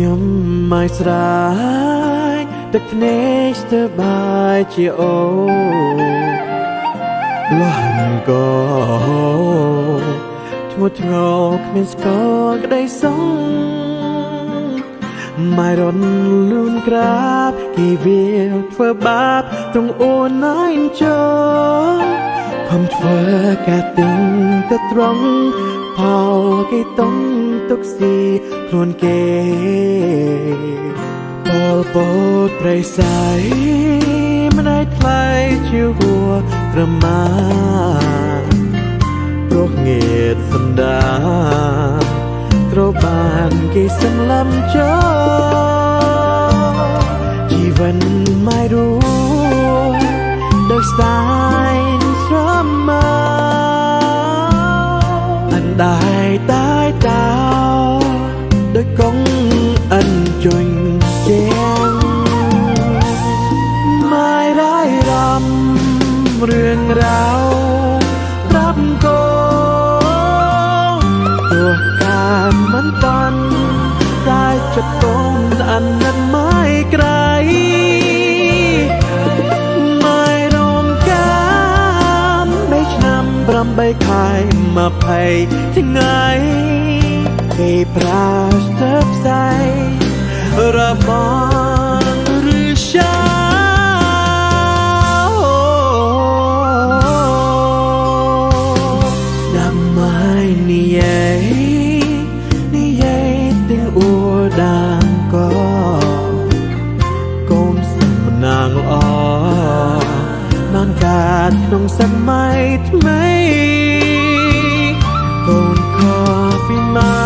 ខ្ញុំមិនស្រ័យទឹកភ្នែកស្ទើរបាយជាអូលះក៏ធ្ងន់ធ្ងរគ្មានស្គាល់ក្តីសងម៉ែរនលូនក្រាបគេវាធ្វើបាបត្រង់អូនណៃចូលខំធ្វើការទិញទៅត្រង់ផលគេតុងទុកស៊ីខ្លួនគេពលពតប្រៃសៃមិនឲ្យថ្លៃជាហួរក្រមាព្រោះងាតសន្តានត្រូវបានគេសម្លឹមចូលជីវិតមិនรู้ដោយស្ដាយស្រមើអណ្ដាយតាយតោដោយកងអិនជុញជាងไม่ได้รำเรื่องราวรับโกตัวการมันตันได้จะต้นอันนั้นไม่ไกลไม่รวมกันไม่ช้ำรำใบขายมาภัยที่ไหนให้ปราศจากใจระบอนหรือชาក្នុងសម័យថ្មីកូនខពីម៉ា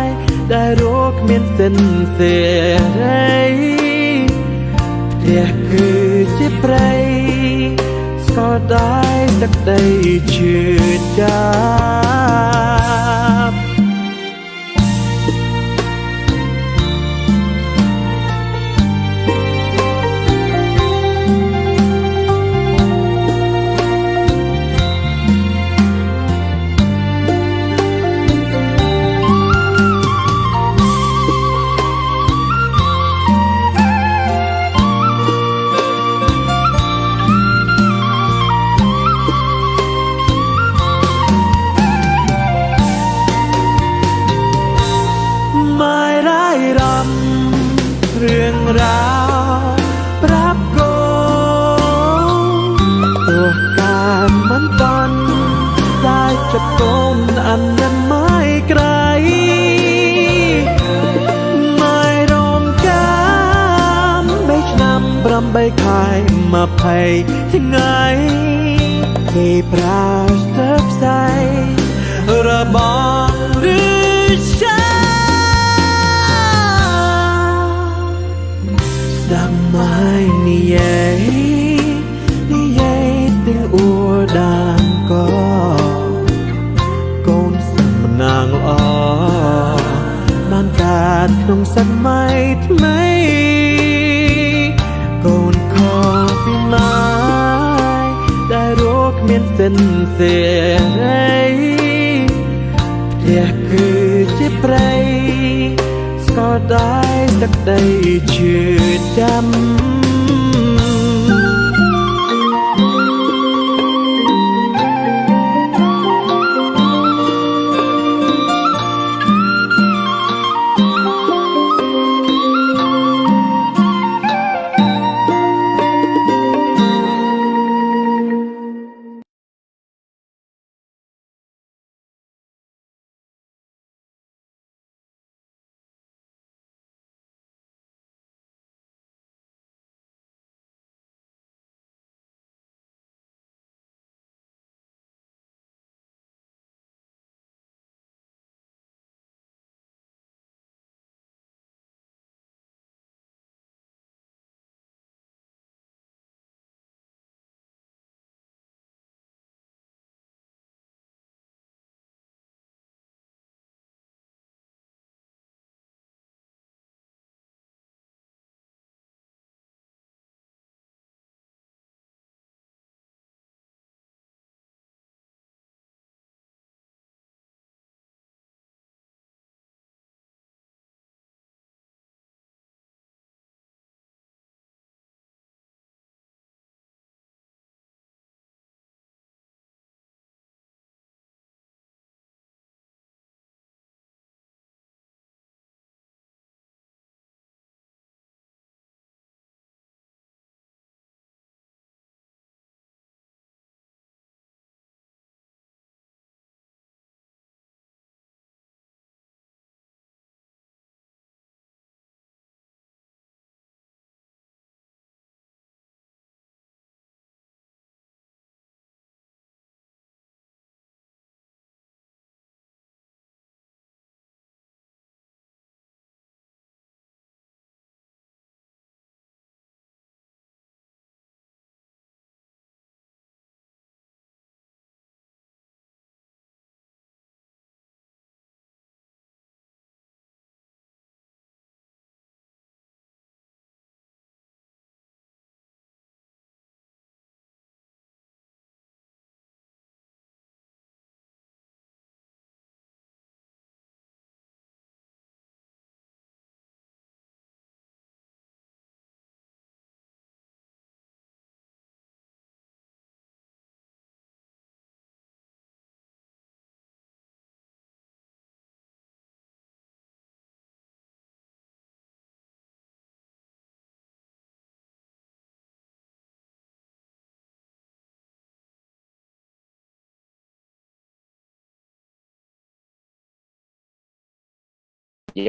យដែលរកគ្មានសិនសេរីផ្ទះគឺជាព្រៃស្គាល់ដែរទឹកដីជឿចាប់រឿងរ៉ាវប្រាប់កូនตัวการมันตันได้จะต้นอันนั้นไม่ไกลไม่รวมกันไม่ช้ำรำใบขายมาภัยที่ไหนให้ปราศจากใจระบอนหรือชาDamai niai tiếng ua đàn có con sầm nàng lo ban cát trong sân mây mấy con kho vì mai đã rốt miên sinh xề đây thiệt cứ chiếc prey cóได้สักใดชื่อจำ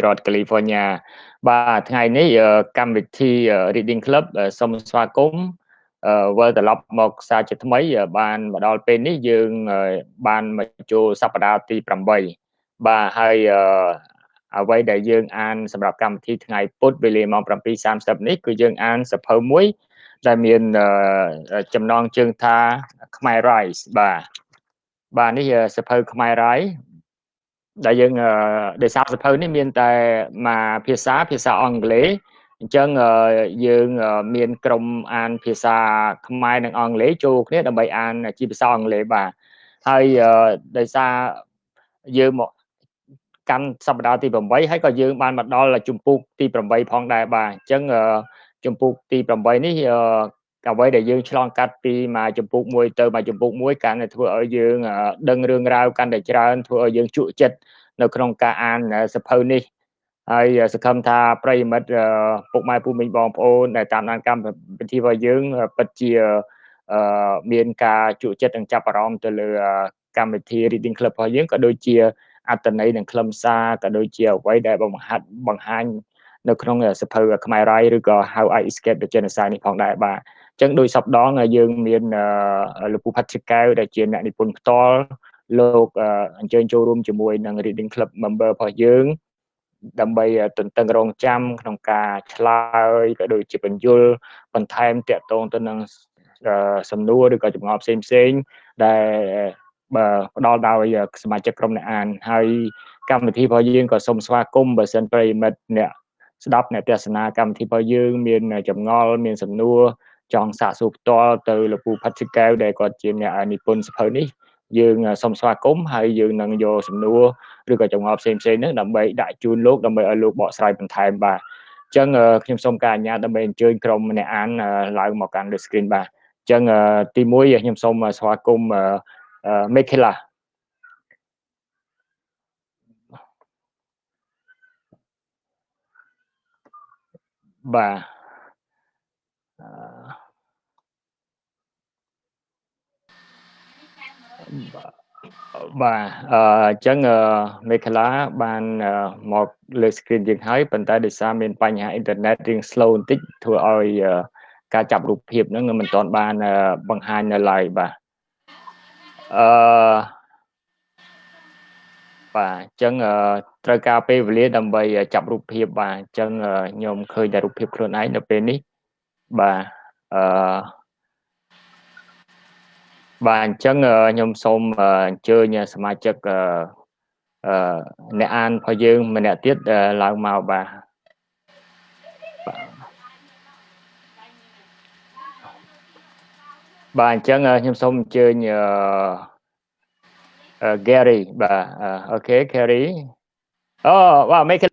រដ្ឋ California បាទថ្ងៃនេះកម្មវិធី Reading Club សូមស្វាគមន៍វិលត្រឡប់មកសារជាថ្មីបានមកដល់ពេលនេះយើងបានមកចូលសប្តាហ៍ទី8បាទហើយអ្វីដែលយើងអានសម្រាប់កម្មវិធីថ្ងៃពុធវេលាម៉ោង 7:30 នេះគឺយើងអានសៀវភៅមួយដែលមានចំណងជើងថា Khmer Rise បាទនេះសៀវភៅ Khmer Rise ដែលយើងដោយសារសៀវភៅនេះមានតែមកភាសាអង់គ្លេសអញ្ចឹងយើងមានក្រុមអានភាសាខ្មែរនិងអង់គ្លេសចូលគ្នាដើម្បីអានជាភាសាអង់គ្លេសបាទហើយដោយសារយើងមកកាន់សប្តាហ៍ទី8ហើយក៏យើងបានមកដល់ជំពូកទី8ផងដែរបាទអញ្ចឹងជំពូកទី8នេះអ្វីដែលយើងឆ្លងកាត់ពីមកជំពូកមួយទៅមកជំពូកមួយកាន់តែធ្វើឲ្យយើងដឹងរឿងរ៉ាវកាន់តែច្រើនធ្វើឲ្យយើងជក់ចិត្តនៅក្នុងការអានសៀវភៅនេះហើយសង្ឃឹមថាប្រិយមិត្តពុកម៉ែពូមីងបងប្អូនដែលតាមដានកម្មវិធីរបស់យើងពិតជាមានការជក់ចិត្តនិងចាប់អារម្មណ៍ទៅលើកម្មវិធី Reading Club របស់យើងក៏ដូចជាអត្ថន័យនិងខ្លឹមសារក៏ដូចជាអ្វីដែលបង្ហាញនៅក្នុងសៀវភៅ Khmer Rise ឬក៏ How I Escaped the Genocide នេះផងដែរបាទអញ្ចឹងដោយសពដងយើងមានលោកពូផាត់ឈឹកកែវដែលជាអ្នកនិពន្ធផ្ទាល់លោកអញ្ជើញចូលរួមជាមួយនឹង Reading Club member របស់យើងដើម្បីទន្ទឹងរង់ចាំក្នុងការឆ្លើយក៏ដូចជាបញ្យលបន្ថែមតាក់ទងទៅនឹងសំណួរឬក៏ចម្ងល់ផ្សេងៗដែលផ្ដល់ដោយសមាជិកក្រុមអ្នកអានហើយកម្មវិធីរបស់យើងក៏សូមស្វាគមន៍បើសិនប្រិយមិត្តអ្នកស្ដាប់អ្នកទស្សនាកម្មវិធីរបស់យើងមានចម្ងល់មានសំណួរចង់សាកសួរផ្ទាល់ទៅលោកពូផាត់ឈឹកកែវដែលគាត់ជាអ្នកនិពន្ធសៀវភៅនេះយើងសូមស្វាគមន៍ហើយយើងនឹងយកសំណួរឬក៏ចម្ងល់ផ្សេងៗហ្នឹងដើម្បីដាក់ជូនលោកដើម្បីឲ្យលោកបកស្រាយបន្ថែមបាទអញ្ចឹងខ្ញុំសូមការអនុញ្ញាតដើម្បីអញ្ជើញក្រុមអ្នកអានឡើងមកកាន់លើ screen បាទអញ្ចឹងទី1ខ្ញុំសូមស្វាគមន៍Micaela បាទបាទអញ្ចឹងMicaelaបានមកលើ screen យើងហើយប៉ុន្តែដោយសារមានបញ្ហាអ៊ីនធឺណិតរៀង slow បន្តិចធ្វើឲ្យការចាប់រូបភាពហ្នឹងមិនទាន់បានបង្ហាញនៅឡើយបាទបាទអញ្ចឹងត្រូវការពេលវេលាដើម្បីចាប់រូបភាពបាទអញ្ចឹងខ្ញុំឃើញតែរូបភាពខ្លួនឯងនៅពេលនេះបាទបាទអញ្ចឹងខ្ញុំសូមអញ្ជើញសមាជិកអ្នកអានរបស់យើងម្នាក់ទៀតឡើងមកបាទបាទអញ្ចឹងខ្ញុំសូមអញ្ជើញKerry បាទអូខេ Kerry អូបាទមេជ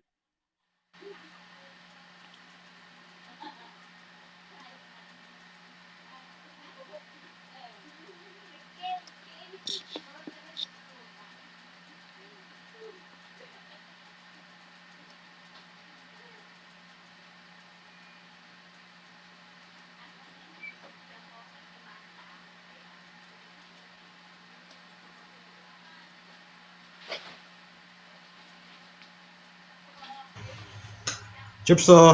ម្រាបសួរ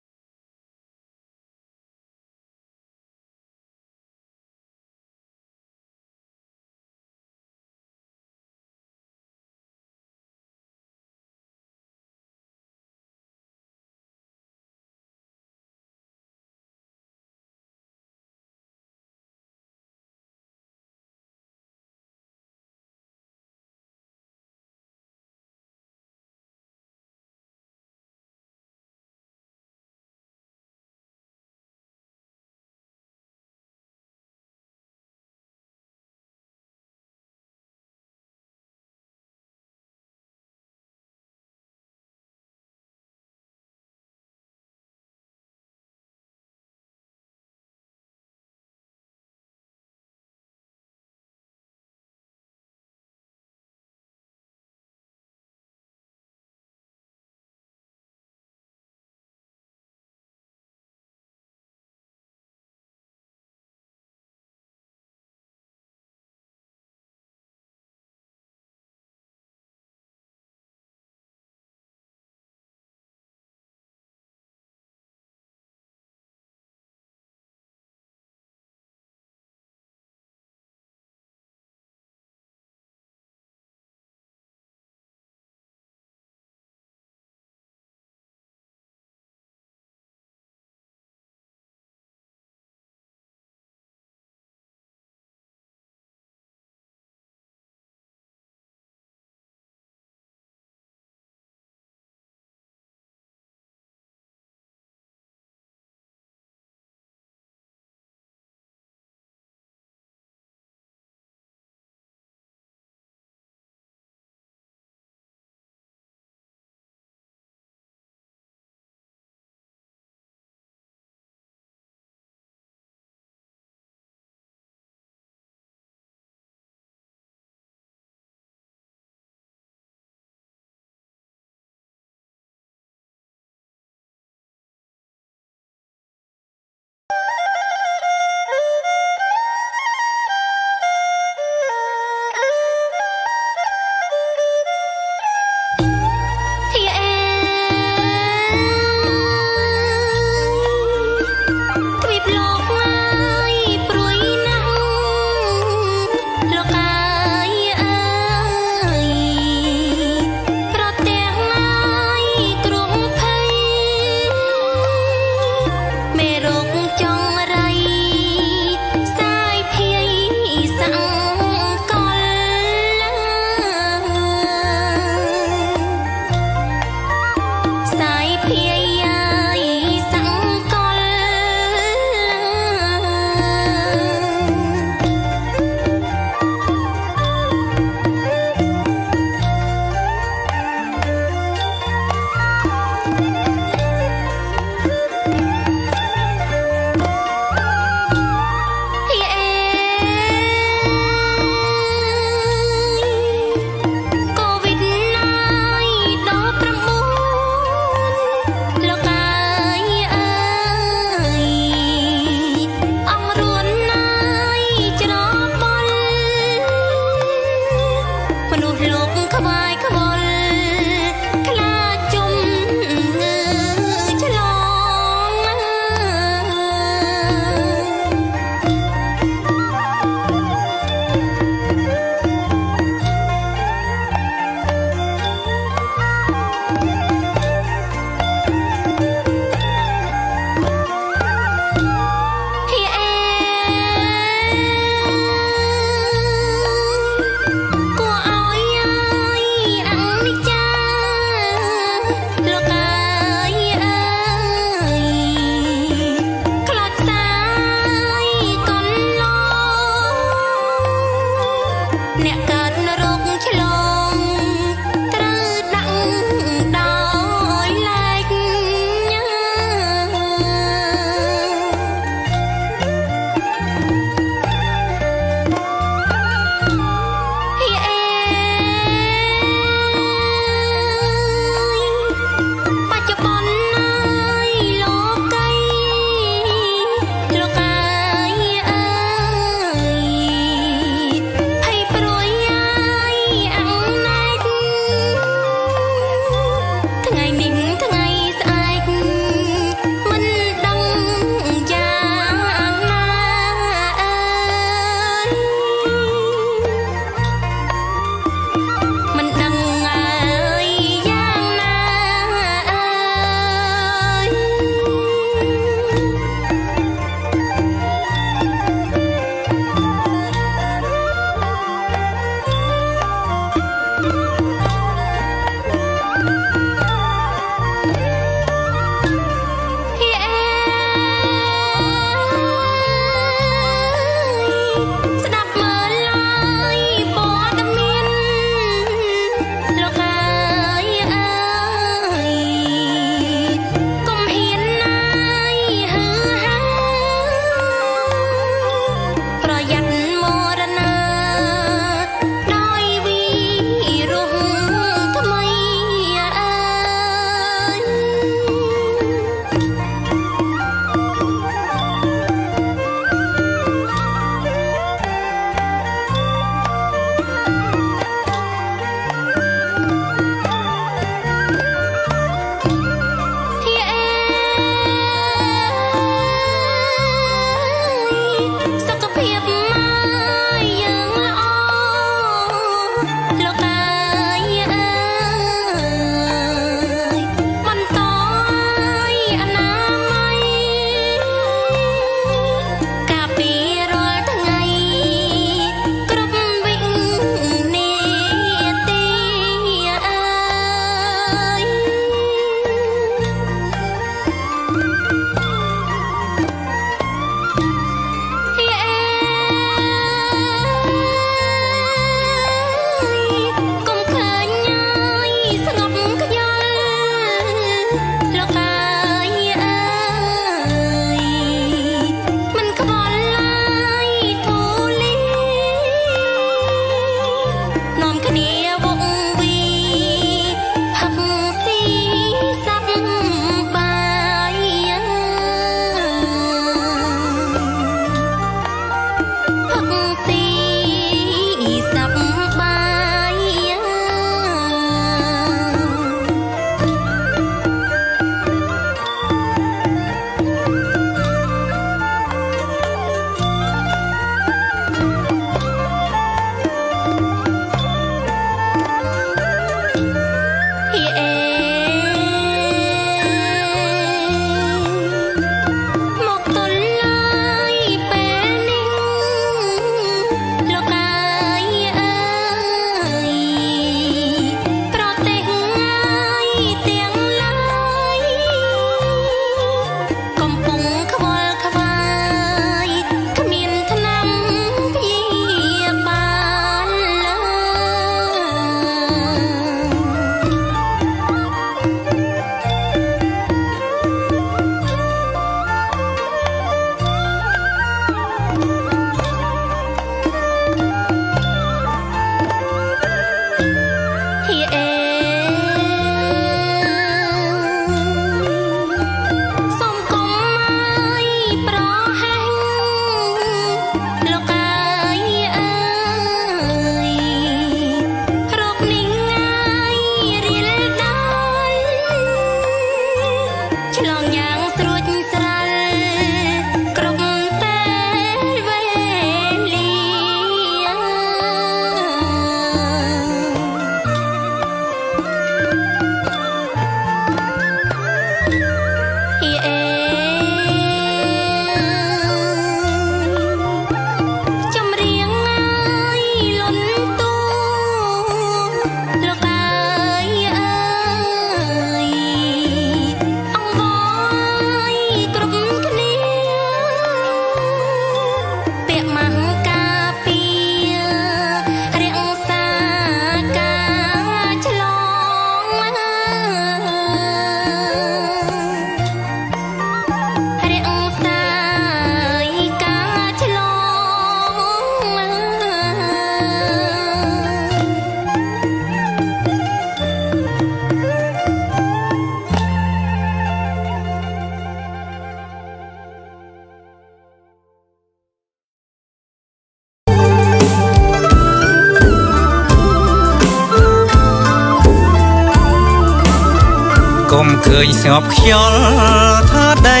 យស្ងប់ខ្យល់ថាដី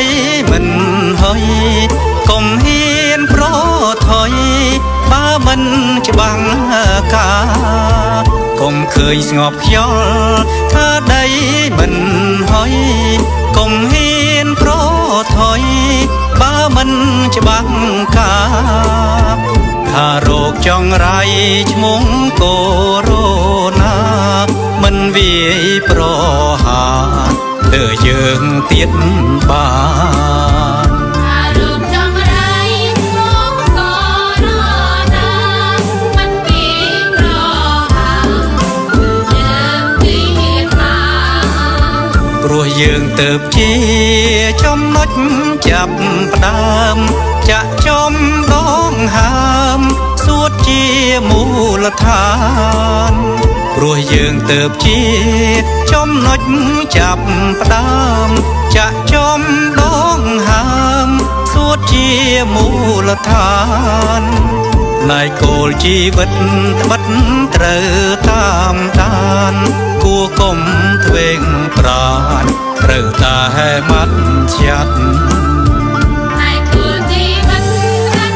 មិនហុយកុំហ៊ានប្រថុយបើមិនច្បាំងកាកុំឃើញស្ងប់ខ្យល់ថាដីមិនហុយកុំហ៊ានប្រថុយបើមិនច្បាំងកាថារោគចង្រៃឈ្មោះកូរ៉ូណាមិនវាយប្រហារលើយើងទៀតបានព្រោះយើងទៅជាចំណុចចាប់ផ្ដើមចាក់ចំដងហើមសួតជាមូលដ្ឋានព្រោះយើងទៅជាចំណុចចាប់ផ្ដើមចាក់ចំដងហើមសួតជាមូលដ្ឋានណៃគោលជីវិតត្បិតត្រូវតាមដានគួរកុំធ្វេងប្រានត្រូវតែម៉ាត់ចាត់ណៃគោលជីវិតត្បិត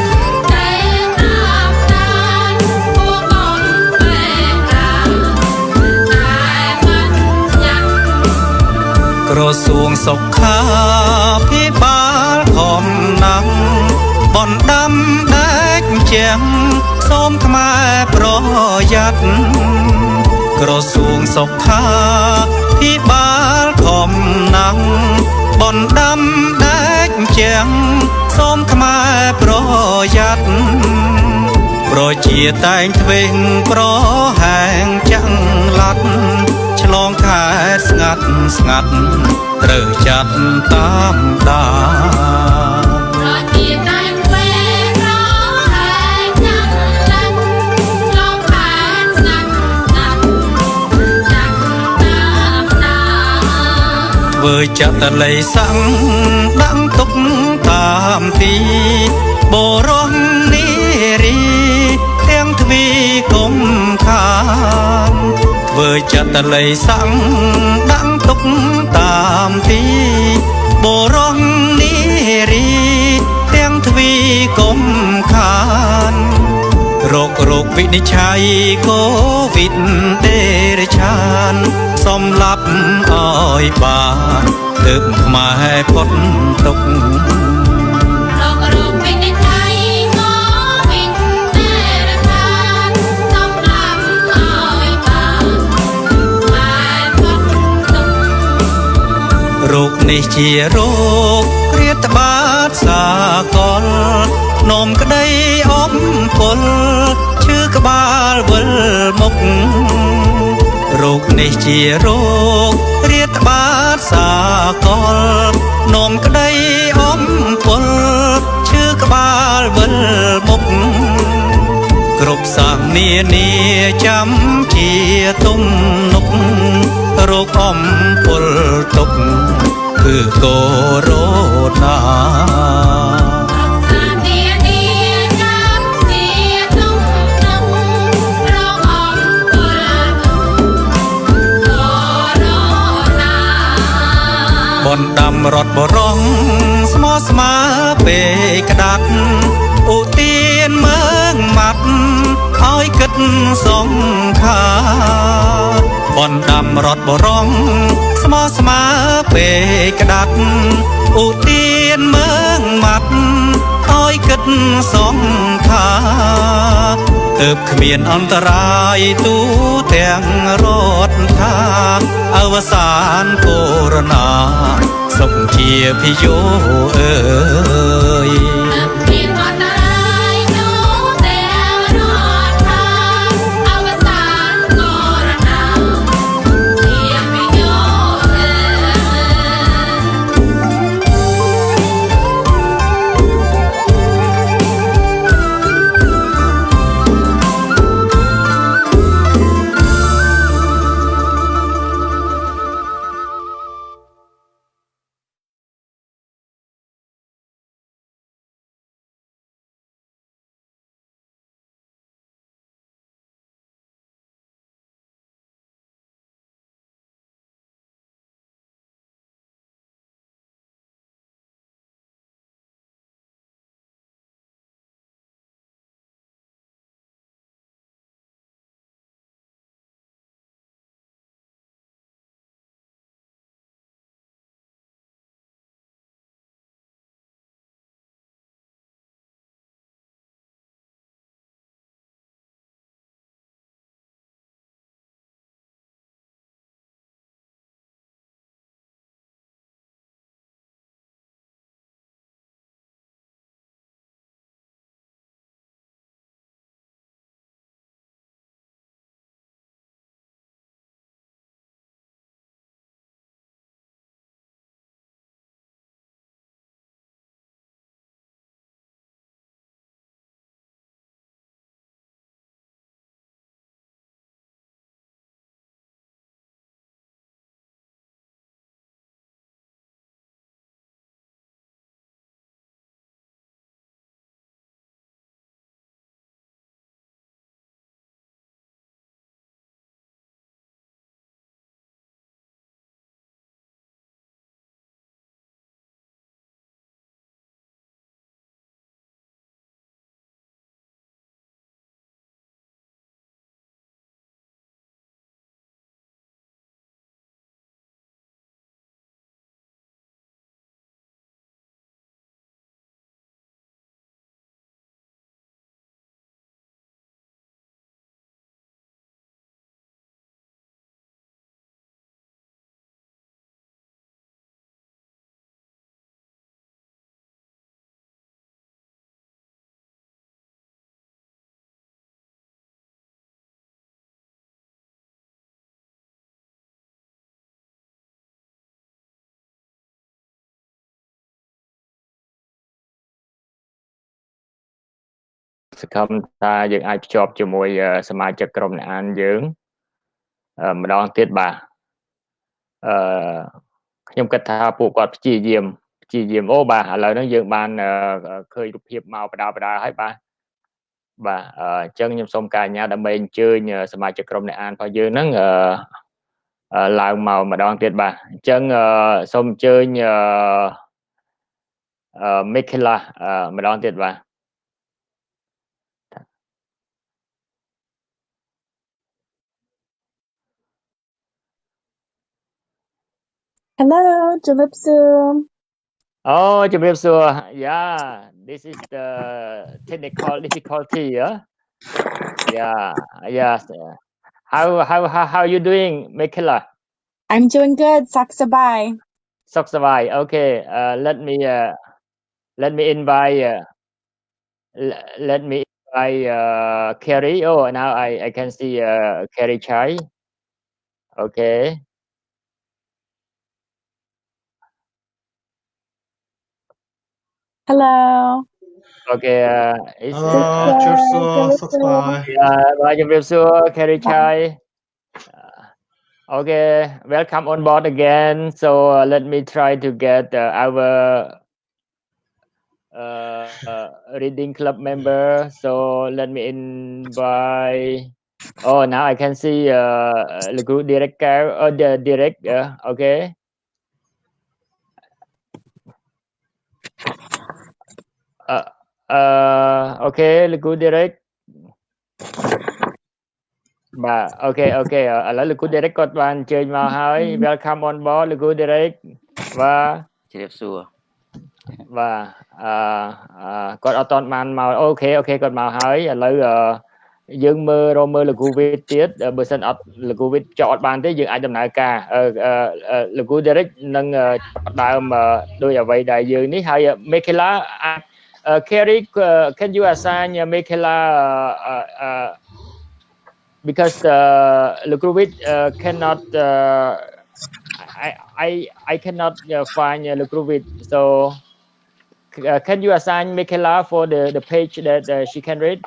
ត្រូវតាមដានគួរកុំធ្វេងប្រានតែម៉ាត់ចាត់ក្រសួងសុខាភិបាលខំណាំបណ្ដាំដែកជាងសូមខ្មែរប្រយ័ត្នក្រសួងសុខាភិបាលខំណាំបណ្ដាំដែកជាងសូមខ្មែរប្រយ័ត្នប្រជាតែងធ្វេងប្រហែងចាំងឡាត់ឆ្លងខែស្ងាត់ស្ងាត់ត្រូវចាត់តាមដានប្រជាតែងធ្វេងប្រហែងចាំងឡាត់ឆ្លងខែស្ងាត់ស្ងាត់ចាត់តាមដានធ្វើចាត់តល័យសាំងដាក់ទុកតាមទីបរោះនារីទាំងទ្វីគុំខានធ្វើចាត់តល័យសាំងដាក់ទុកតាមទីបរោះនារីទាំងទ្វីគុំខានរោគវិនិច្ឆ័យកូវីដដេរឆានសម្លាប់ឲ្យបានទើបខ្មែរផុតទុក្ខរោគវិនិច្ឆ័យកូវីដដេរឆានសម្លាប់ឲ្យបានខ្មែរផុតទុក្ខរោគនេះជារោគគ្រាតបាតសាកលនោមក្តីអំពលឈឺក្បាលវិលមុខរោគនេះជារោគរាតត្បាតសាកលនោមក្តីអំពលឈឺក្បាលវិលមុខគ្រប់សាសនានាចាំជាទំនុករោគអំពលទុកគឺកូរ៉ូណាបណ្ដាំរត់បរងស្មោះស្មាពេកក្តាត់ឧទានមើងម៉ាត់ឲ្យគិតសងខាបណ្ដាំរត់បរងស្មោះស្មាពេកក្តាត់ឧទានមើងម៉ាត់ឲ្យគិតសងខាទើបគ្មានអន្តរាយទូទាំងរដ្ឋាអវសានកូរ៉ូណាសុខជាភិយោអើយ សង្ឃឹមថាយើងអាចភ្ជាប់ជាមួយសមាជិកក្រុមអ្នកអានយើងម្ដងទៀតបាទខ្ញុំគិតថាពួកគាត់ព្យាយាមអូបាទឥឡូវហ្នឹងយើងបានឃើញរូបភាពមកបដាហើយបាទអញ្ចឹងខ្ញុំសូមការអនុញ្ញាតដើម្បីអញ្ជើញសមាជិកក្រុមអ្នកអានរបស់យើងហ្នឹងឡើងមកម្ដងទៀតបាទអញ្ចឹងសូមអញ្ជើញMicaela ម្ដងទៀតបាទ Hello, ជំរាបសួរ Oh, ជំរាបសួរ Yeah, this is the technical difficulty, yes. How you doing, Micaela? I'm doing good សុខសប្បាយ សុខសប្បាយ Okay, let me invite Kerry. Oh, now I can see Kerry Chhay. Okay. Hello Okay, Hello, subscribe. Bye,ជំរាបសួរ Kerry Chhay. Okay, welcome on board again. So let me try to get our reading club member. So let me invite. Oh, now I can see the group director or the Derrick. Okay. Okay, the group Derrick. បាទ Okay ឥឡូវលោកគ្រូ Derrick គាត់បានអញ្ជើញមកហើយ Welcome on board លោកគ្រូ Derrick បាទជំរាបសួរបាទគាត់អត់តន់បានមកអូខេគាត់មកហើយឥឡូវយើងមើលលោកគ្រូ Viith ទៀតបើសិនអត់លោកគ្រូ Viith ចោតបានទេយើងអាចដំណើរការលោកគ្រូ Derrick នឹងដើមដោយអ្វីដែលយើងនេះហើយ Micaela Kerry can you assign Micaela because Lucrovic cannot I cannot find Lucrovic, so can you assign Micaela for the page that she can read?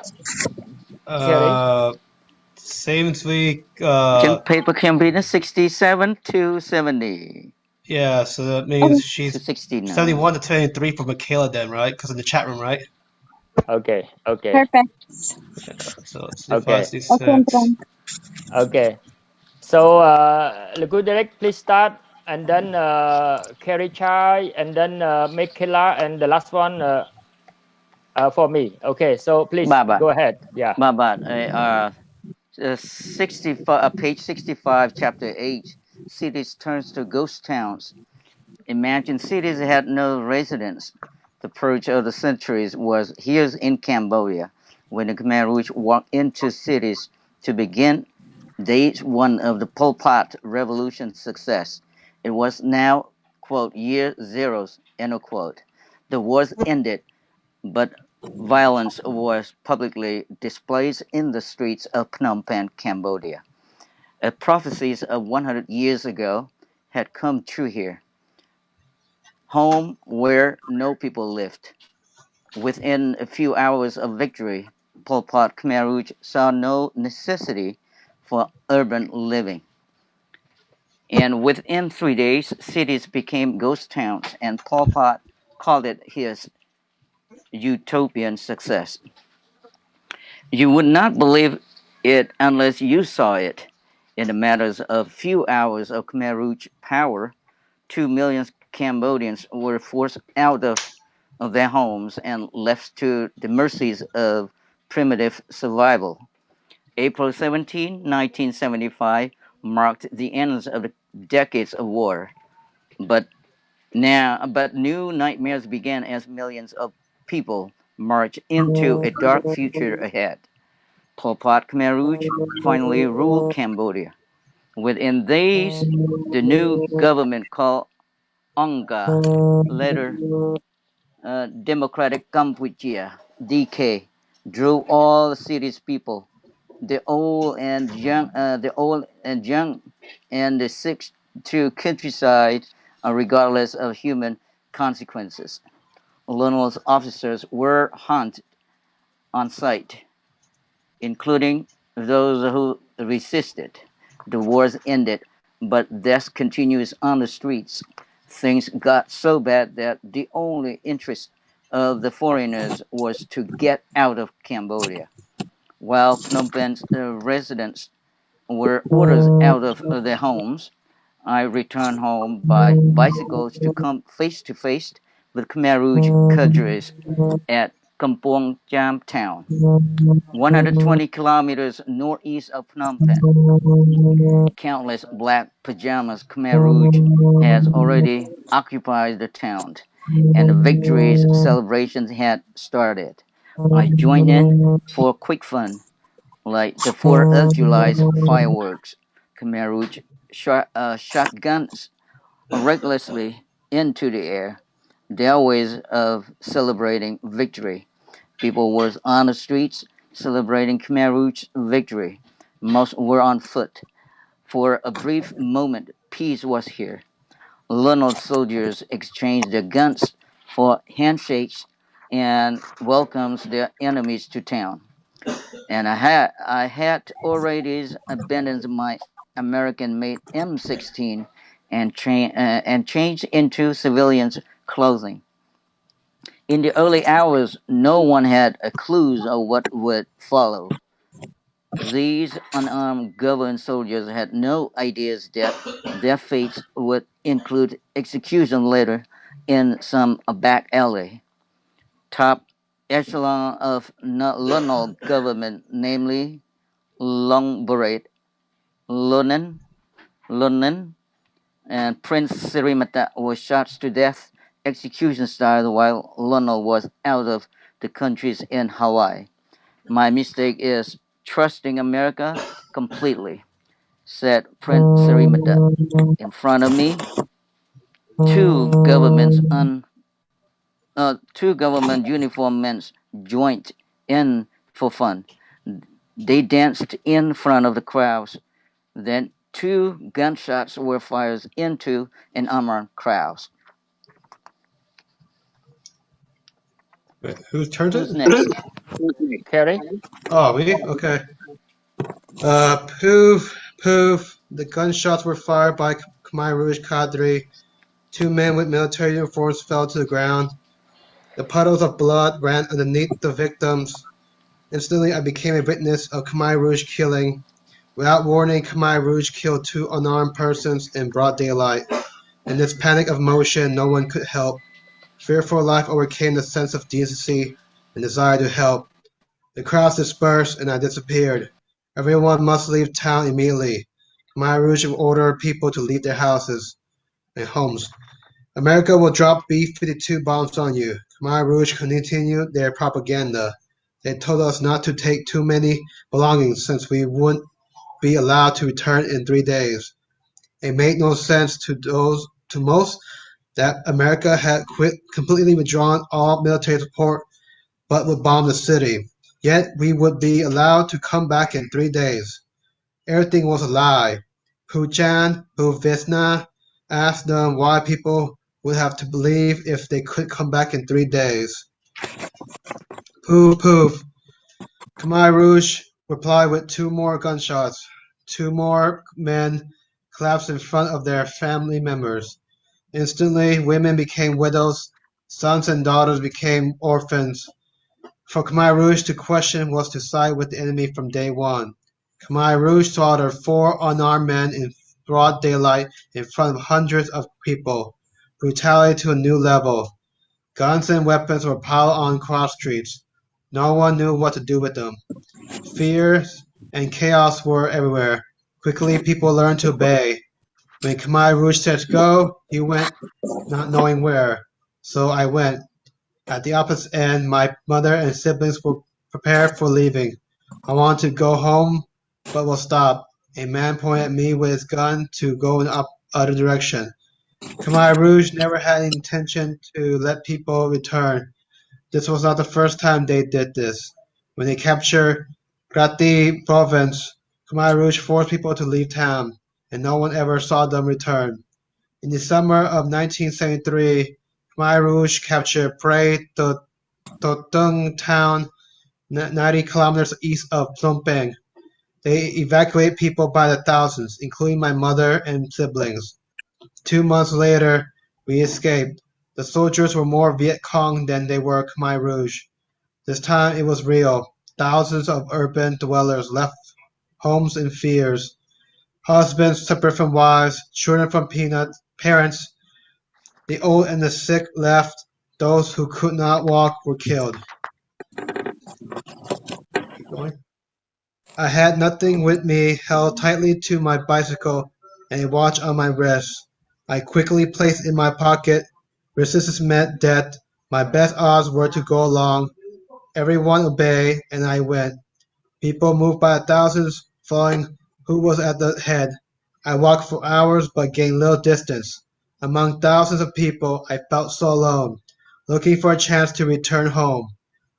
Seems week. Paper can be 67 to 70. Yeah, so that means she's 69. 71 to 23 for Micaela then, right? Because in the chat room, right? Okay. Perfect So it's Okay. 5, 6. Okay. So Derrick, please start, and then Kerry Chhay, and then Micaela, and the last one for me. Okay. So please go ahead. Yeah. Page 65, chapter 8. Cities turns to ghost towns. Imagine cities had no residents. The purge of the centuries was here in Cambodia, when the Khmer Rouge walked into cities to begin day one of the Pol Pot revolution success. It was now, quote, year zeros, end of quote. The wars ended, but violence was publicly displayed in the streets of Phnom Penh, Cambodia. Prophecies of 100 years ago had come true here. Home where no people lived. Within a few hours of victory, Pol Pot Khmer Rouge saw no necessity for urban living. And within 3 days, cities became ghost towns, and Pol Pot called it his utopian success. You would not believe it unless you saw it. In the matters of few hours of Khmer Rouge power, 2 million Cambodians were forced out of their homes and left to the mercies of primitive survival. April 17, 1975 marked the end of the decades of war. But new nightmares began as millions of people marched into a dark future ahead. Pol Pot Khmer Rouge finally ruled Cambodia. Within days, the new government called Anga, later Democratic Kampuchea, DK, drew all the city's people, the old and young, and the sick to countryside, regardless of human consequences. Lone officers were hunted on site, including those who resisted. The wars ended, but death continues on the streets. Things got so bad that the only interest of the foreigners was to get out of Cambodia, while Phnom Penh's residents were ordered out of their homes. I returned home by bicycles to come face to face with Khmer Rouge cadres at Kampong Cham town, 120 kilometers northeast of Phnom Penh. Countless black pajamas Khmer Rouge has already occupied the town, and the victory's celebrations had started. I joined in for quick fun, like the 4th of July's fireworks. Khmer Rouge shot guns recklessly into the air, their ways of celebrating victory. People were on the streets celebrating Khmer Rouge's victory. Most were on foot. For a brief moment, peace was here. Loyal soldiers exchanged their guns for handshakes and welcomes their enemies to town. And I had already abandoned my American-made M16 and changed into civilian clothing. In the early hours, no one had a clue of what would follow. These unarmed government soldiers had no ideas that their fates would include execution later in some back alley. Top echelon of Lunnol government, namely Long Beret, Lunnen, and Prince Sirimata was shot to death execution style while Lunnol was out of the countries in Hawaii. My mistake is trusting America completely, said Prince Sirimata. In front of me, two governments two government uniformed men joined in for fun. They danced in front of the crowds. Then two gunshots were fired into an unarmed crowd. Wait, whose turn Who's is it? next? Kerry. Oh, me? Okay. Poof, poof. The gunshots were fired by Khmer Rouge cadre. Two men with military uniforms fell to the ground. The puddles of blood ran underneath the victims. Instantly, I became a witness of Khmer Rouge killing. Without warning, Khmer Rouge killed two unarmed persons in broad daylight. In this panic of motion, no one could help. Fear for life overcame the sense of decency and desire to help. The crowds dispersed, and I disappeared. Everyone must leave town immediately. Khmer Rouge ordered people to leave their houses and homes. America will drop B-52 bombs on you. Khmer Rouge continued their propaganda. They told us not to take too many belongings since we wouldn't be allowed to return in 3 days. It made no sense to most that America had completely withdrawn all military support but would bomb the city. Yet we would be allowed to come back in 3 days. Everything was a lie. Pu Chan, Pu Visna asked them why people would have to believe if they could come back in 3 days. Poof, poof. Khmer Rouge replied with two more gunshots. Two more men collapsed in front of their family members. Instantly, women became widows, sons and daughters became orphans. For Khmer Rouge to question was to side with the enemy from day one. Khmer Rouge slaughtered 4 unarmed men in broad daylight in front of hundreds of people. Brutality to a new level. Guns and weapons were piled on cross streets. No one knew what to do with them. Fear and chaos were everywhere. Quickly, people learned to obey. When Khmer Rouge said go, he went, not knowing where. So I went. At the opposite end, my mother and siblings were prepared for leaving. I wanted to go home, but was stopped. A man pointed at me with his gun to go in the other direction. Khmer Rouge never had any intention to let people return. This was not the first time they did this. When they captured Grati province, Khmer Rouge forced people to leave town, and no one ever saw them return. In the summer of 1973, Khmer Rouge captured Prey Totung town 90 kilometers east of Phnom Penh. They evacuate people by the thousands, including my mother and siblings. 2 months later, we escaped. The soldiers were more Viet Cong than they were Khmer Rouge. This time it was real. Thousands of urban dwellers left homes in fears. Husbands separate from wives, children from parents. The old and the sick left. Those who could not walk were killed. Keep going. I had nothing with me, held tightly to my bicycle, and a watch on my wrist. I quickly placed in my pocket. Resistance meant death. My best odds were to go along. Everyone obeyed, and I went. People moved by thousands, following who was at the head. I walked for hours but gained little distance. Among thousands of people, I felt so alone, looking for a chance to return home.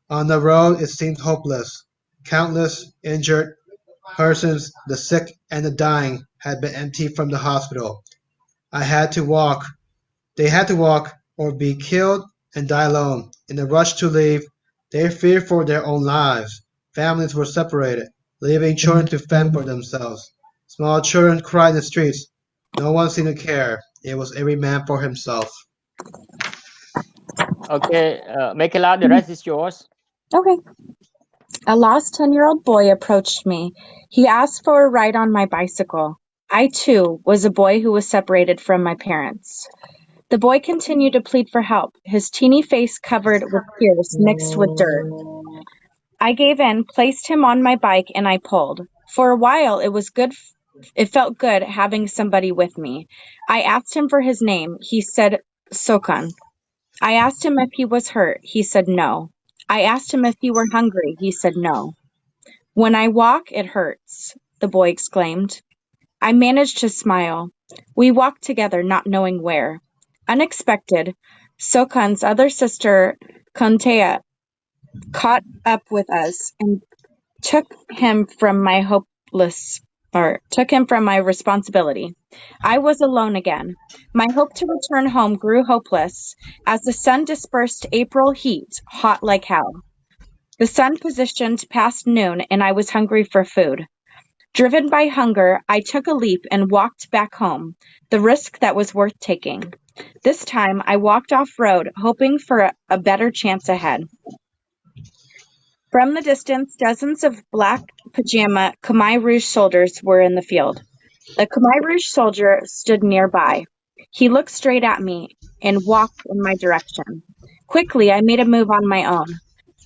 On the road, it seemed hopeless. Countless injured persons, the sick and the dying, had been emptied from the hospital. I had to walk. They had to walk or be killed and die alone. In the rush to leave, they feared for their own lives. Families were separated, leaving children to fend for themselves. Small children cried in the streets. No one seemed to care. It was every man for himself. Okay, Micaela, the rest is yours. Okay. A lost 10-year-old boy approached me. He asked for a ride on my bicycle. I, too, was a boy who was separated from my parents. The boy continued to plead for help, his teeny face covered with tears mixed with dirt. I gave in, placed him on my bike, and I pulled. For a while, it felt good having somebody with me. I asked him for his name. He said Sokon. I asked him if he was hurt. He said no. I asked him if he were hungry. He said no. When I walk, it hurts, the boy exclaimed. I managed to smile. We walked together, not knowing where. Unexpected, Sokan's other sister, Kontea, caught up with us and took him from my responsibility. I was alone again. My hope to return home grew hopeless as the sun dispersed April heat, hot like hell. The sun positioned past noon and I was hungry for food. Driven by hunger, I took a leap and walked back home, the risk that was worth taking. This time, I walked off-road, hoping for a better chance ahead. From the distance, dozens of black pajama Khmer Rouge soldiers were in the field. A Khmer Rouge soldier stood nearby. He looked straight at me and walked in my direction. Quickly, I made a move on my own.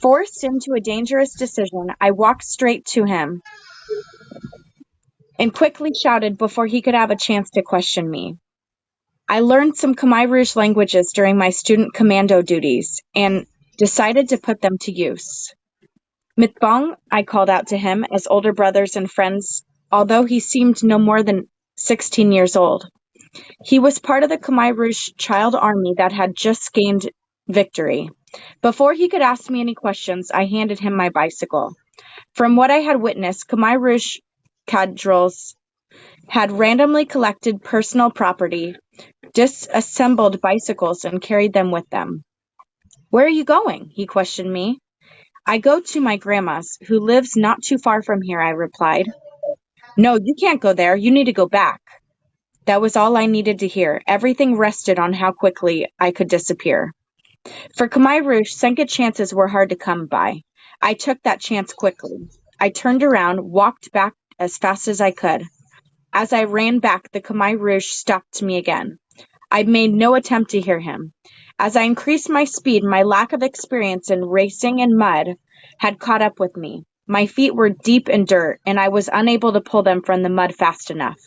Forced into a dangerous decision, I walked straight to him and quickly shouted before he could have a chance to question me. I learned some Khmer Rouge languages during my student commando duties and decided to put them to use. Mitbong, I called out to him as older brothers and friends, although he seemed no more than 16 years old. He was part of the Khmer Rouge child army that had just gained victory. Before he could ask me any questions, I handed him my bicycle. From what I had witnessed, Khmer Rouge cadres had randomly collected personal property, disassembled bicycles, and carried them with them. Where are you going? He questioned me. I go to my grandma's, who lives not too far from here, I replied. No, you can't go there. You need to go back. That was all I needed to hear. Everything rested on how quickly I could disappear. For Khmer Rouge, second chances were hard to come by. I took that chance quickly. I turned around, walked back as fast as I could. As I ran back, the Khmer Rouge stopped me again. I made no attempt to hear him. As I increased my speed, my lack of experience in racing in mud had caught up with me. My feet were deep in dirt, and I was unable to pull them from the mud fast enough.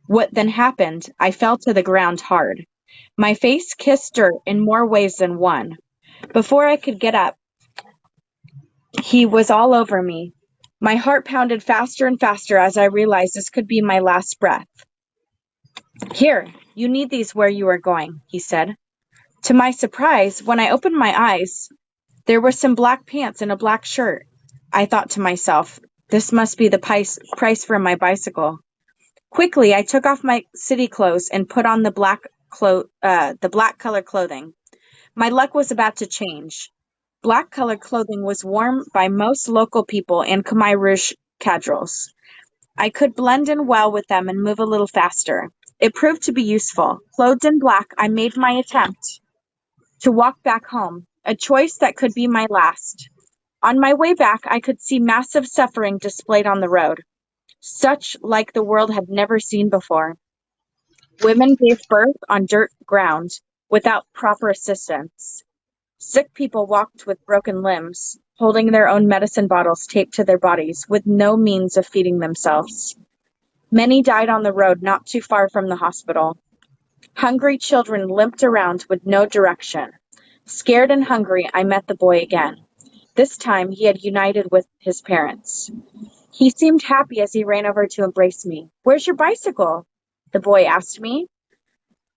What then happened? I fell to the ground hard. My face kissed dirt in more ways than one. Before I could get up, he was all over me. My heart pounded faster and faster as I realized this could be my last breath. Here, you need these where you are going, he said. To my surprise, when I opened my eyes, there were some black pants and a black shirt. I thought to myself, this must be the price for my bicycle. Quickly, I took off my city clothes and put on the black color clothing. My luck was about to change. Black-colored clothing was worn by most local people and Khmer Rouge cadres. I could blend in well with them and move a little faster. It proved to be useful. Clothed in black, I made my attempt to walk back home, a choice that could be my last. On my way back, I could see massive suffering displayed on the road, such like the world had never seen before. Women gave birth on dirt ground without proper assistance. Sick people walked with broken limbs, holding their own medicine bottles taped to their bodies, with no means of feeding themselves. Many died on the road not too far from the hospital. Hungry children limped around with no direction. Scared and hungry, I met the boy again. This time he had united with his parents. He seemed happy as he ran over to embrace me. "Where's your bicycle?" the boy asked me.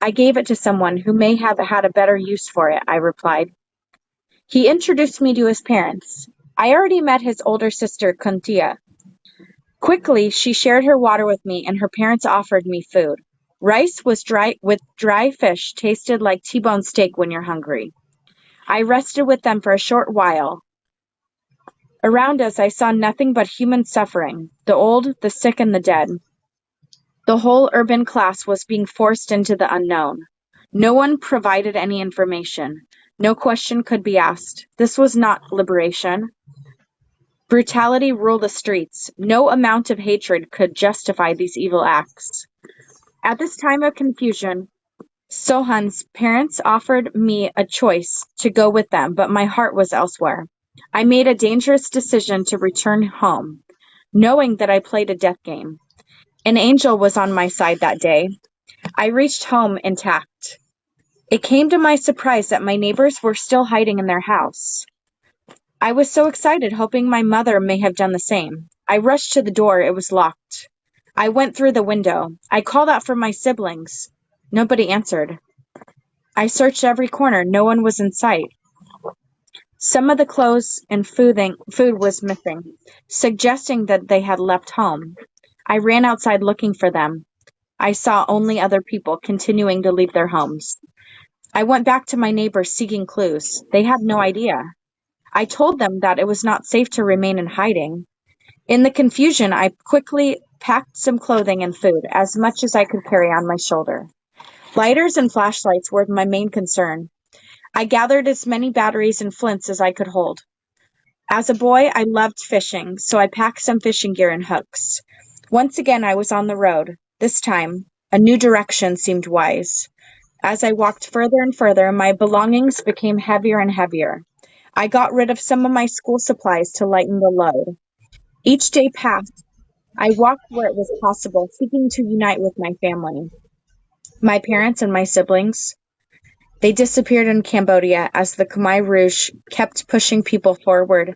"I gave it to someone who may have had a better use for it," I replied. He introduced me to his parents. I already met his older sister, Kuntia. Quickly, she shared her water with me, and her parents offered me food. Rice was with dry fish tasted like T-bone steak when you're hungry. I rested with them for a short while. Around us, I saw nothing but human suffering, the old, the sick, and the dead. The whole urban class was being forced into the unknown. No one provided any information. No question could be asked. This was not liberation. Brutality ruled the streets. No amount of hatred could justify these evil acts. At this time of confusion, Sohan's parents offered me a choice to go with them, but my heart was elsewhere. I made a dangerous decision to return home, knowing that I played a death game. An angel was on my side that day. I reached home intact. It came to my surprise that my neighbors were still hiding in their house. I was so excited, hoping my mother may have done the same. I rushed to the door. It was locked. I went through the window. I called out for my siblings. Nobody answered. I searched every corner. No one was in sight. Some of the clothes and food was missing, suggesting that they had left home. I ran outside looking for them. I saw only other people continuing to leave their homes. I went back to my neighbors seeking clues. They had no idea. I told them that it was not safe to remain in hiding. In the confusion, I quickly packed some clothing and food, as much as I could carry on my shoulder. Lighters and flashlights were my main concern. I gathered as many batteries and flints as I could hold. As a boy, I loved fishing, so I packed some fishing gear and hooks. Once again, I was on the road. This time, a new direction seemed wise. As I walked further and further, my belongings became heavier and heavier. I got rid of some of my school supplies to lighten the load. Each day passed. I walked where it was possible, seeking to unite with my family. My parents and my siblings, they disappeared in Cambodia as the Khmer Rouge kept pushing people forward,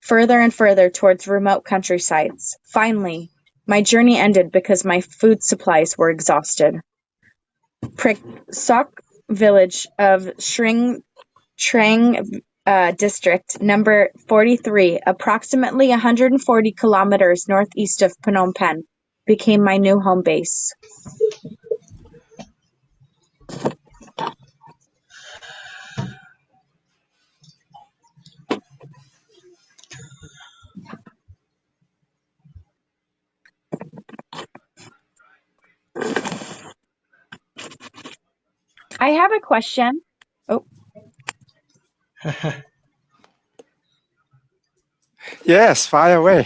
further and further towards remote countrysides. Finally, my journey ended because my food supplies were exhausted. Sok village of Sring Trang district, number 43, approximately 140 kilometers northeast of Phnom Penh, became my new home base. I have a question. Oh. Yes, fire away.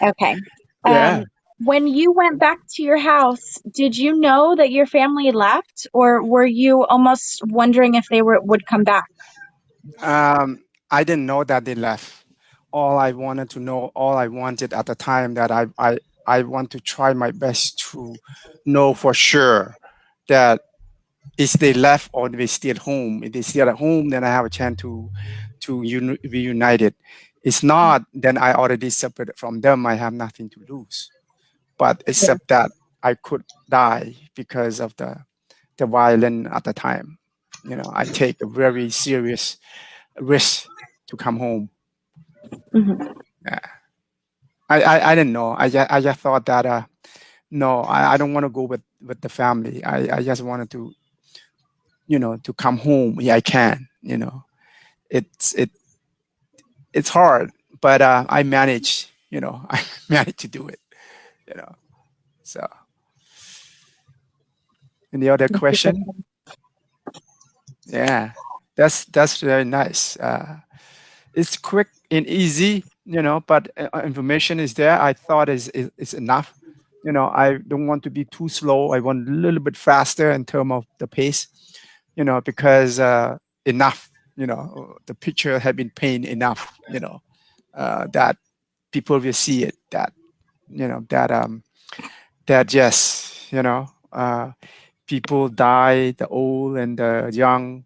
Okay. Yeah. When you went back to your house, did you know that your family left, or were you almost wondering if they would come back? I didn't know that they left. All I wanted at the time that I want to try my best to know for sure that is they left or they still at home. If they still at home, then I have a chance to be united. It's not, then I already separated from them. I have nothing to lose. But except that I could die because of the violence at the time. You know, I take a very serious risk to come home. Mm-hmm. Yeah. I didn't know. I just thought that no, I don't want to go with the family. I just wanted to, you know, to come home. Yeah, I can, you know. it's hard, but I manage. I manage to do it. So any other question? Yeah, that's very nice. It's quick and easy, but information is there. I thought is enough. I don't want to be too slow. I want a little bit faster in terms of the pace, because enough, the picture had been painted enough, that people will see it, that, that just, people die, the old and the young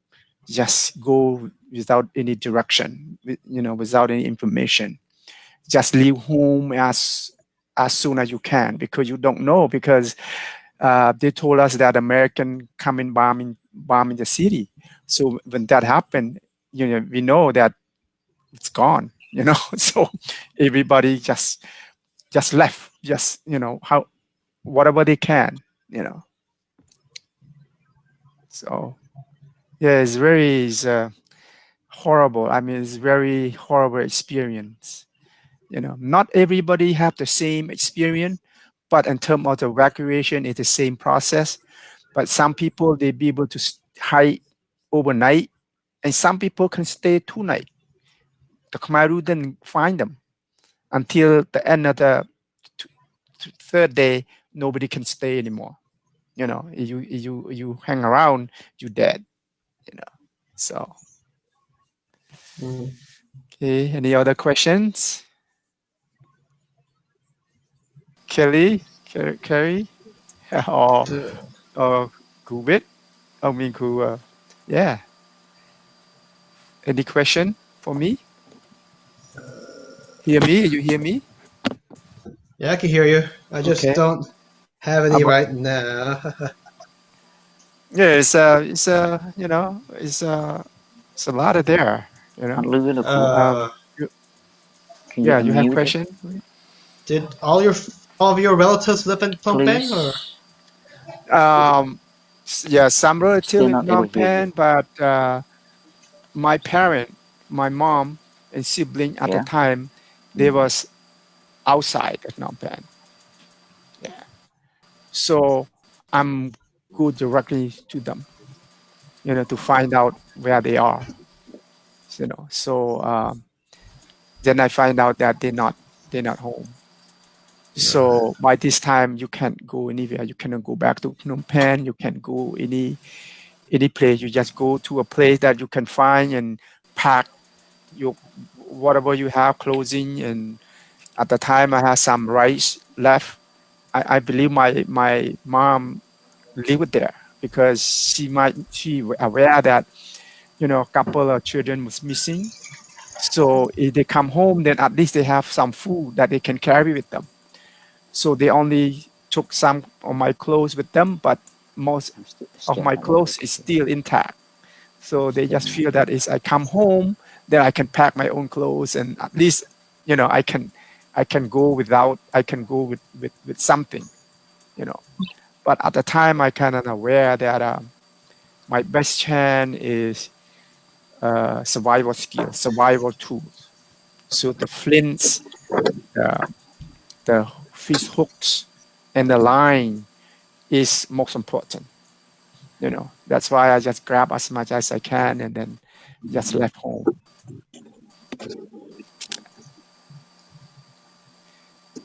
just go without any direction, without any information. Just leave home as soon as you can, because you don't know, because they told us that American come and bombing the city. So when that happened, we know that it's gone, so everybody just left, just, how, whatever they can, so yeah, it's horrible. I mean, it's very horrible experience. Not everybody have the same experience, but in terms of the evacuation, it's the same process. But some people, they be able to hide overnight, and some people can stay 2 nights. The Khmer didn't find them until the end of the third day. Nobody can stay anymore. You hang around, you dead. So. Okay, any other questions? Kerry? or Gubit? I mean, yeah. Any question for me? Hear me? You hear me? Yeah, I can hear you. I just Okay. don't have any right now. Yeah, it's it's a lot of there. Can Yeah, you you have unmute it? question? Did all of your relatives live in Phnom Penh, or? Yeah, some relative Still in not able Phnom to hear you. Penh, but my parent, my mom and sibling at the Yeah. time, they was outside of Phnom Penh. Yeah. So I'm go directly to them, to find out where they are. So then I find out that they're not home. So by this time you can't go anywhere. You cannot go back to Phnom Penh. You can't go any place. You just go to a place that you can find and pack your whatever you have, clothing. And at the time I had some rice left. I believe my mom lived there because she aware that a couple of children was missing. So if they come home, then at least they have some food that they can carry with them. So they only took some of my clothes with them, but most of Still my not able clothes to is hear still intact. So they Still just not feel that is I come home, then I can pack my own clothes, and at least I can go without, I can go with something. But at the time I kind of aware that my best chance is survival skills, survival tools. So the flints, the fish hooks, and the line is most important. That's why I just grab as much as I can and then just left home.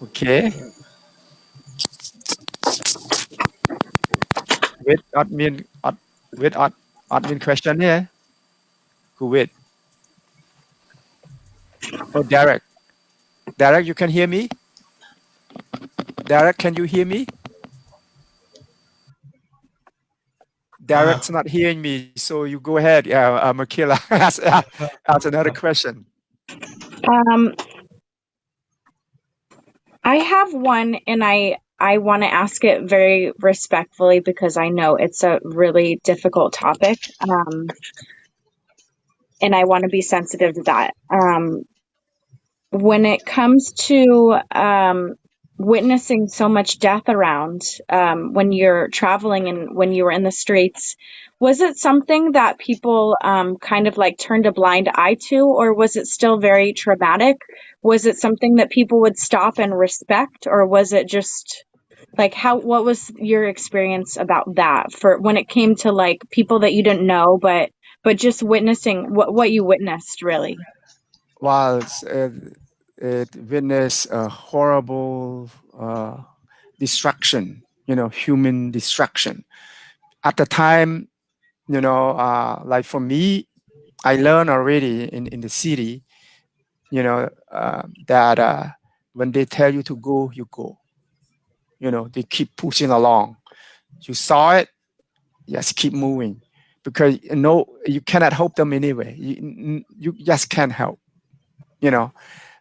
Okay. With admin question here. Go with. Oh, Derrick. Derrick, you can hear me? Derrick, can you hear me? Derrick's not hearing me, so you go ahead, Micaela. ask another question. I have one, and I want to ask it very respectfully because I know it's a really difficult topic, and I want to be sensitive to that. When it comes to witnessing so much death around when you're traveling and when you were in the streets, was it something that people kind of like turned a blind eye to, or was it still very traumatic? Was it something that people would stop and respect, or was it just like what was your experience about that for when it came to like people that you didn't know, but just witnessing what you witnessed really? While it witnessed a horrible destruction, human destruction. At the time, like for me, I learned already in the city, that when they tell you to go, you go. They keep pushing along. You saw it, just keep moving, because you cannot help them anyway. You just can't help.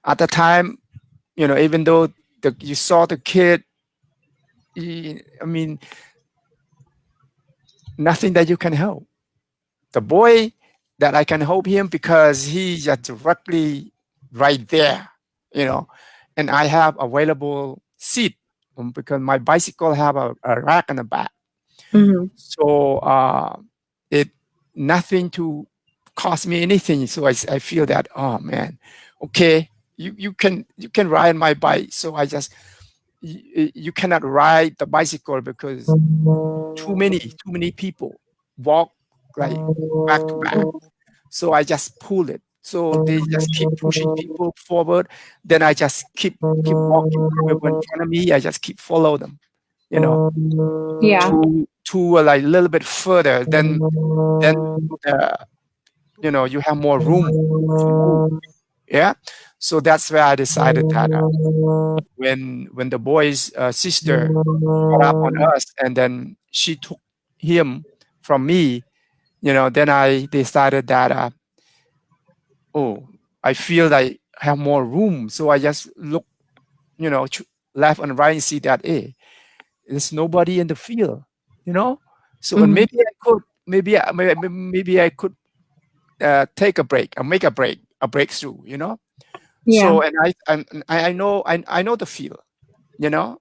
At the time, even though you saw the kid, I mean, nothing that you can help. The boy that I can help him because he's just directly right there, and I have available seat because my bicycle have a rack in the back. Mm-hmm. So it nothing to cost me anything. So I feel that, oh man, okay, you can ride my bike. So I just you cannot ride the bicycle because too many people walk like back to back. So I just pull it. So they just keep pushing people forward. Then I just keep walking. Whoever in front of me, I just keep follow them. Yeah. To like a little bit further. Then you have more room to move. Yeah. So that's where I decided that when the boy's sister got up on us, and then she took him from me, then I decided that I feel like I have more room. So I just look, left and right and see that there's nobody in the field, So and maybe I could, maybe I could take a break or make a breakthrough, Yeah. So and I know the field,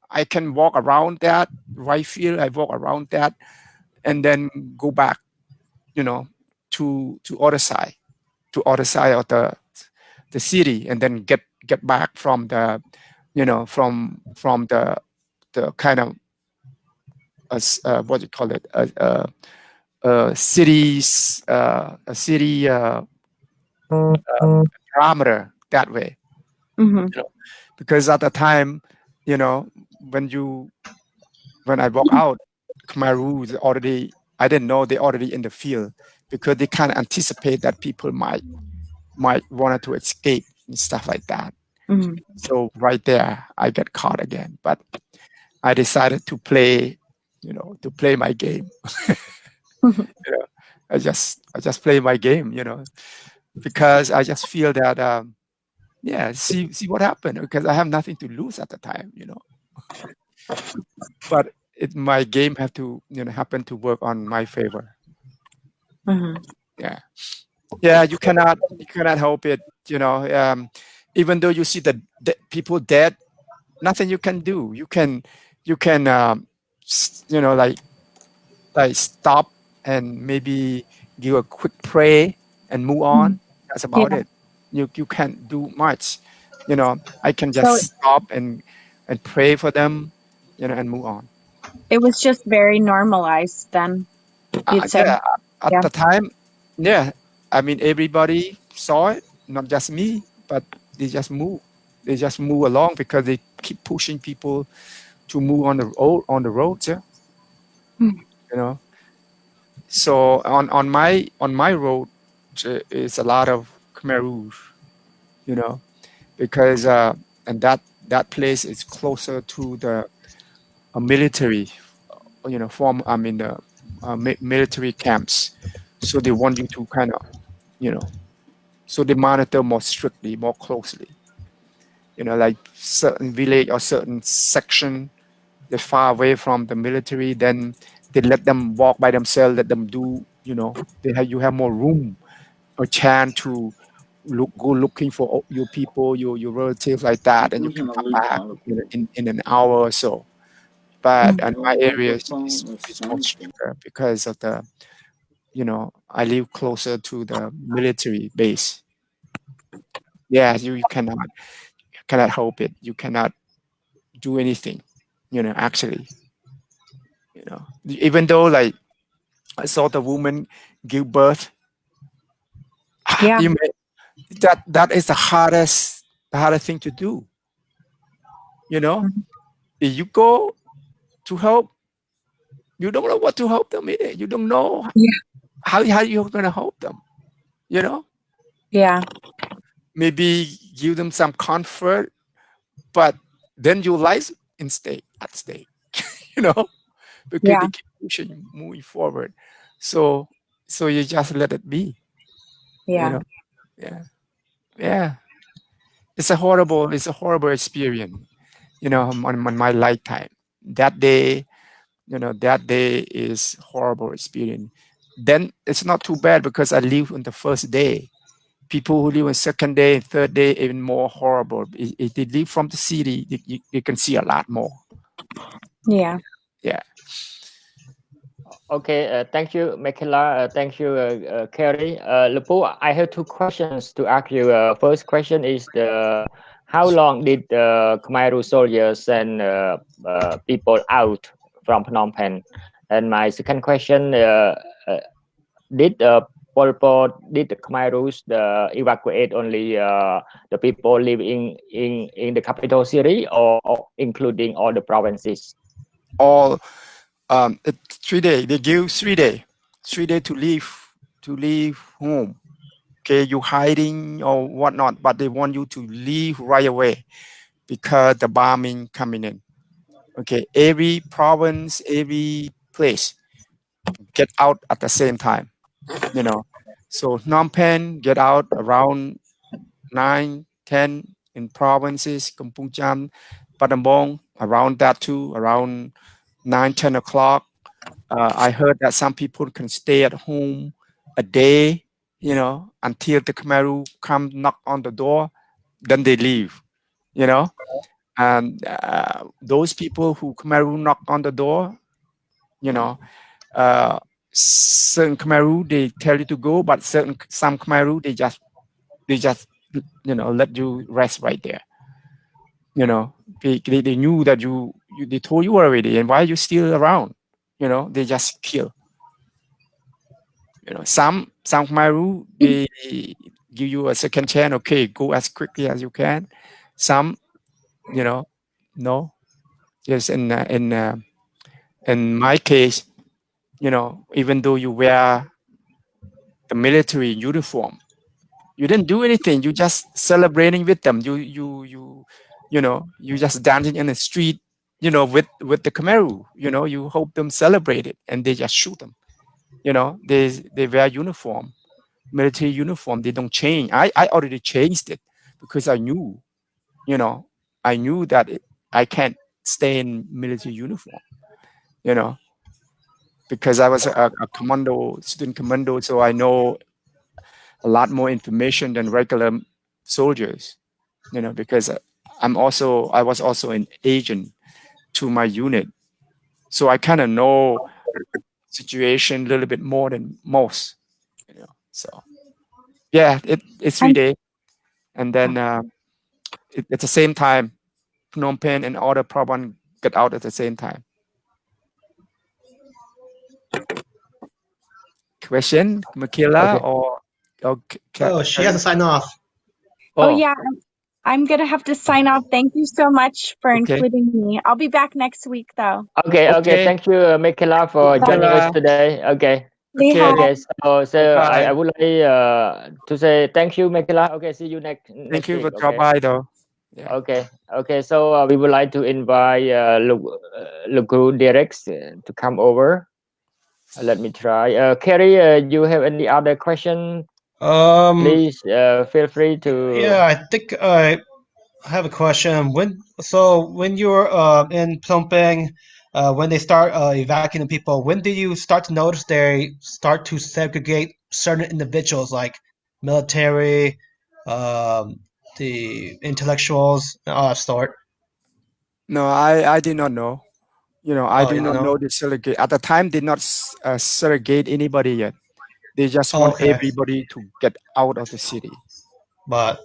I can walk around that right field. I walk around that and then go back, to other side of the city, and then get back from the, from the kind of what do you call it, a city parameter that way. Mm-hmm. Because at the time, when I walk out, Khmer is already, I didn't know they already in the field, because they kind of anticipate that people might want to escape and stuff like that. Mm-hmm. So right there, I get caught again. But I decided to play, my game. I just play my game, because I just feel that, see what happened, because I have nothing to lose at the time, But my game have to, happen to work on my favor. Mm-hmm. Yeah, you cannot help it, even though you see the people dead, nothing you can do. You can like stop and maybe give a quick pray and move on. That's about Yeah. it. You can't do much. I can So just stop and pray for them, and move on. it was just very normalized then, you'd say. Yeah, at Yeah. the time, yeah. I mean, everybody saw it, not just me, but they just move. They just move along because they keep pushing people to move on the roads. Yeah, Mm. So on my road is a lot of Khmer Rouge, because and that place is closer to the military, form. I mean the military camps, so they want you to kind of, so they monitor more strictly, more closely. Like certain village or certain section they're far away from the military, then they let them walk by themselves, let them do, you have more room or chance to go looking for your people, your relatives like that, and you can come back in an hour or so. But in my area is much cheaper because of the, I live closer to the military base. Yeah, you cannot help it. You cannot do anything, actually, even though like I saw the woman give birth. Yeah. That is the hardest thing to do. If you go to help, you don't know what to help them in it. You don't know how you're gonna help them. Yeah. Maybe give them some comfort, but then your life at stake. Because they keep pushing, moving forward. So you just let it be. Yeah. Yeah. It's a horrible experience, on my lifetime. That day is horrible experience. Then it's not too bad because I live on the first day. People who live on second day, third day, even more horrible. If they live from the city, you can see a lot more. Yeah. Yeah. Okay, thank you, Micaela. Thank you, Kerry. Lepu, I have two questions to ask you. First question is how long did Khmer soldiers send people out from Phnom Penh? And my second question, did Pol Pot, did the Khmer Rouge evacuate only the people living in the capital city, or including all the provinces? All 3 days. They give 3 days. 3 days to leave home. Okay, you hiding or whatnot, but they want you to leave right away because the bombing coming in. Okay, every province, every place, get out at the same time. So Phnom Penh get out around 9, 10 in provinces, Kampong Cham, Padambong, around that too, around 9, 10 o'clock. I heard that some people can stay at home a day, until the Khmer come knock on the door, then they leave, and those people who Khmer knock on the door, certain Khmer they tell you to go, but some Khmer they just let you rest right there. They knew that they told you already, and why are you still around? They just kill. Some Khmer they give you a second chance. Okay, go as quickly as you can. Some, no. Just in my case, even though you wear the military uniform, you didn't do anything. You just celebrating with them. You just dancing in the street, with the Khmer. You hope them celebrate it, and they just shoot them. They wear uniform, military uniform. They don't change. I already changed it because I knew that I can't stay in military uniform. Because I was a student commando, so I know a lot more information than regular soldiers. Because I was also an agent to my unit, so I kind of know situation a little bit more than most. So yeah, it's 3 days, and then at the same time, Phnom Penh and other province get out at the same time. Question, Micaela, Okay. Oh, she has to sign off. Oh yeah, I'm gonna have to sign off. Thank you so much for Okay. including me. I'll be back next week though. Okay. Thank you, Micaela, for joining us today. Okay. Okay. So I Bye. would like to say thank you, Micaela. Okay, see you next Thank you week. for dropping by, though. Yeah. Okay. So we would like to invite Derrick to come over. Let me try. Kerry, you have any other question? Please feel free to. Yeah, I think I have a question. When you're in Phnom Penh, when they start evacuating people, when do you start to notice they start to segregate certain individuals like military, the intellectuals and all that sort? No, I did not know. I Oh, do you not don't know know? the surrogate. At the time, did not surrogate anybody yet. They just Oh, want okay. everybody to get out of the city. But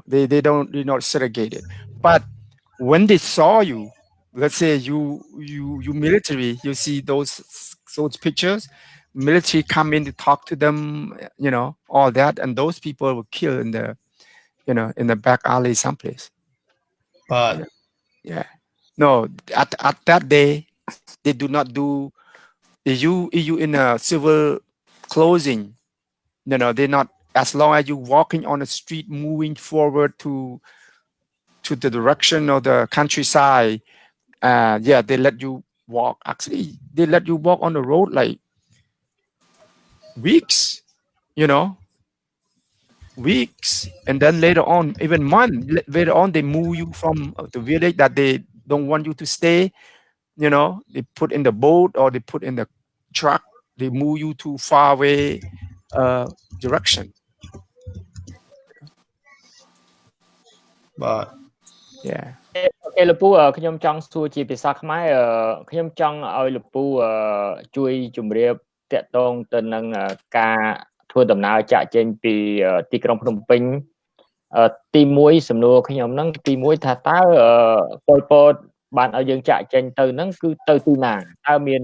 They did not surrogate it. But when they saw you, let's say you military, you see those pictures, military come in to talk to them, all that, and those people were killed in the in the back alley someplace. but Yeah. No, at that day, they do not do. If you in a civil closing, they're not. As long as you walking on the street, moving forward to the direction of the countryside, yeah, they let you walk. Actually, they let you walk on the road like weeks. You know, weeks, and then later on, even months later on, they move you from the village that they don't want you to stay. They put in the boat or they put in the truck. They move you to far away direction. but Yeah. អូខេលោកពូខ្ញុំចង់សួរជាភាសាខ្មែរខ្ញុំចង់ឲ្យលោកពូជួយជម្រាបតាក់ទងទៅនឹងការធ្វើដំណើរចាក់ចេញពីទីក្រុងភ្នំពេញទី1សំណួរខ្ញុំហ្នឹងទី1ថាតើពលពតបានឲ្យយើងចាក់ចេញទៅហ្នឹងគឺទៅទីណាតើមាន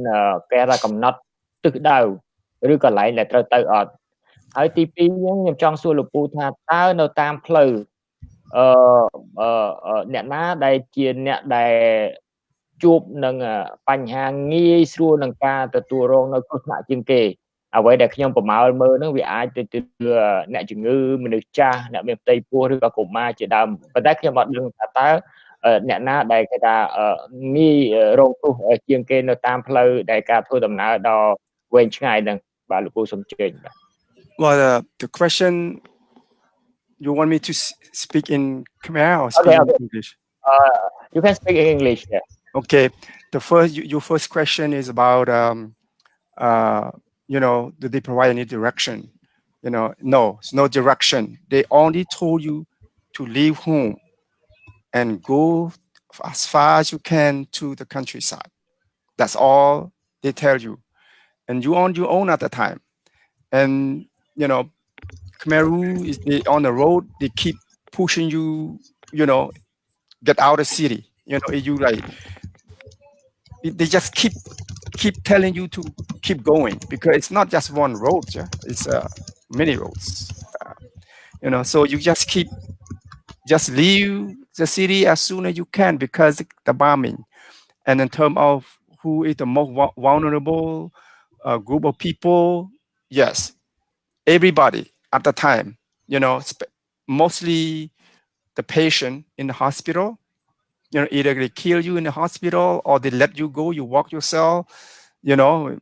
គេថាកំណត់ទិសដៅឬកន្លែងដែលត្រូវទៅអត់ហើយទី2ខ្ញុំចង់សួរលោកពូថាតើនៅតាមផ្លូវអ្នកណាដែលជាអ្នកដែលជួបនឹងបញ្ហាងាយស្រួលនឹងការទទួលរងនៅគ្រោះថ្នាក់ជាងគេអ្វីដែលខ្ញុំប្រមាលមើលហ្នឹងវាអាចទៅអ្នកជំងឺមនុស្សចាស់អ្នកមានផ្ទៃពោះឬក៏កុមារជាដើមប៉ុន្តែខ្ញុំអត់ដឹងថាតើអ្នកណាដែលគេថាងាយរងគ្រោះជាងគេនៅតាមផ្លូវដែលការធ្វើដំណើរដល់វែងឆ្ងាយហ្នឹងបាទលោកពូសូមជឿបាទ Well, the question, you want me to speak in Khmer or speak in English? You can speak in English. Yeah. Okay. Your first question is about, do they provide any direction? No, it's no direction. They only told you to leave home and go as far as you can to the countryside. That's all they tell you. And you on your own at the time. And, Khmer is on the road, they keep pushing you, get out of the city. You like, they just keep telling you to keep going because it's not just one road, yeah? It's many roads. So you just leave the city as soon as you can because the bombing. And in terms of who is the most vulnerable group of people, yes, everybody at the time, mostly the patient in the hospital, either they kill you in the hospital or they let you go, you walk yourself,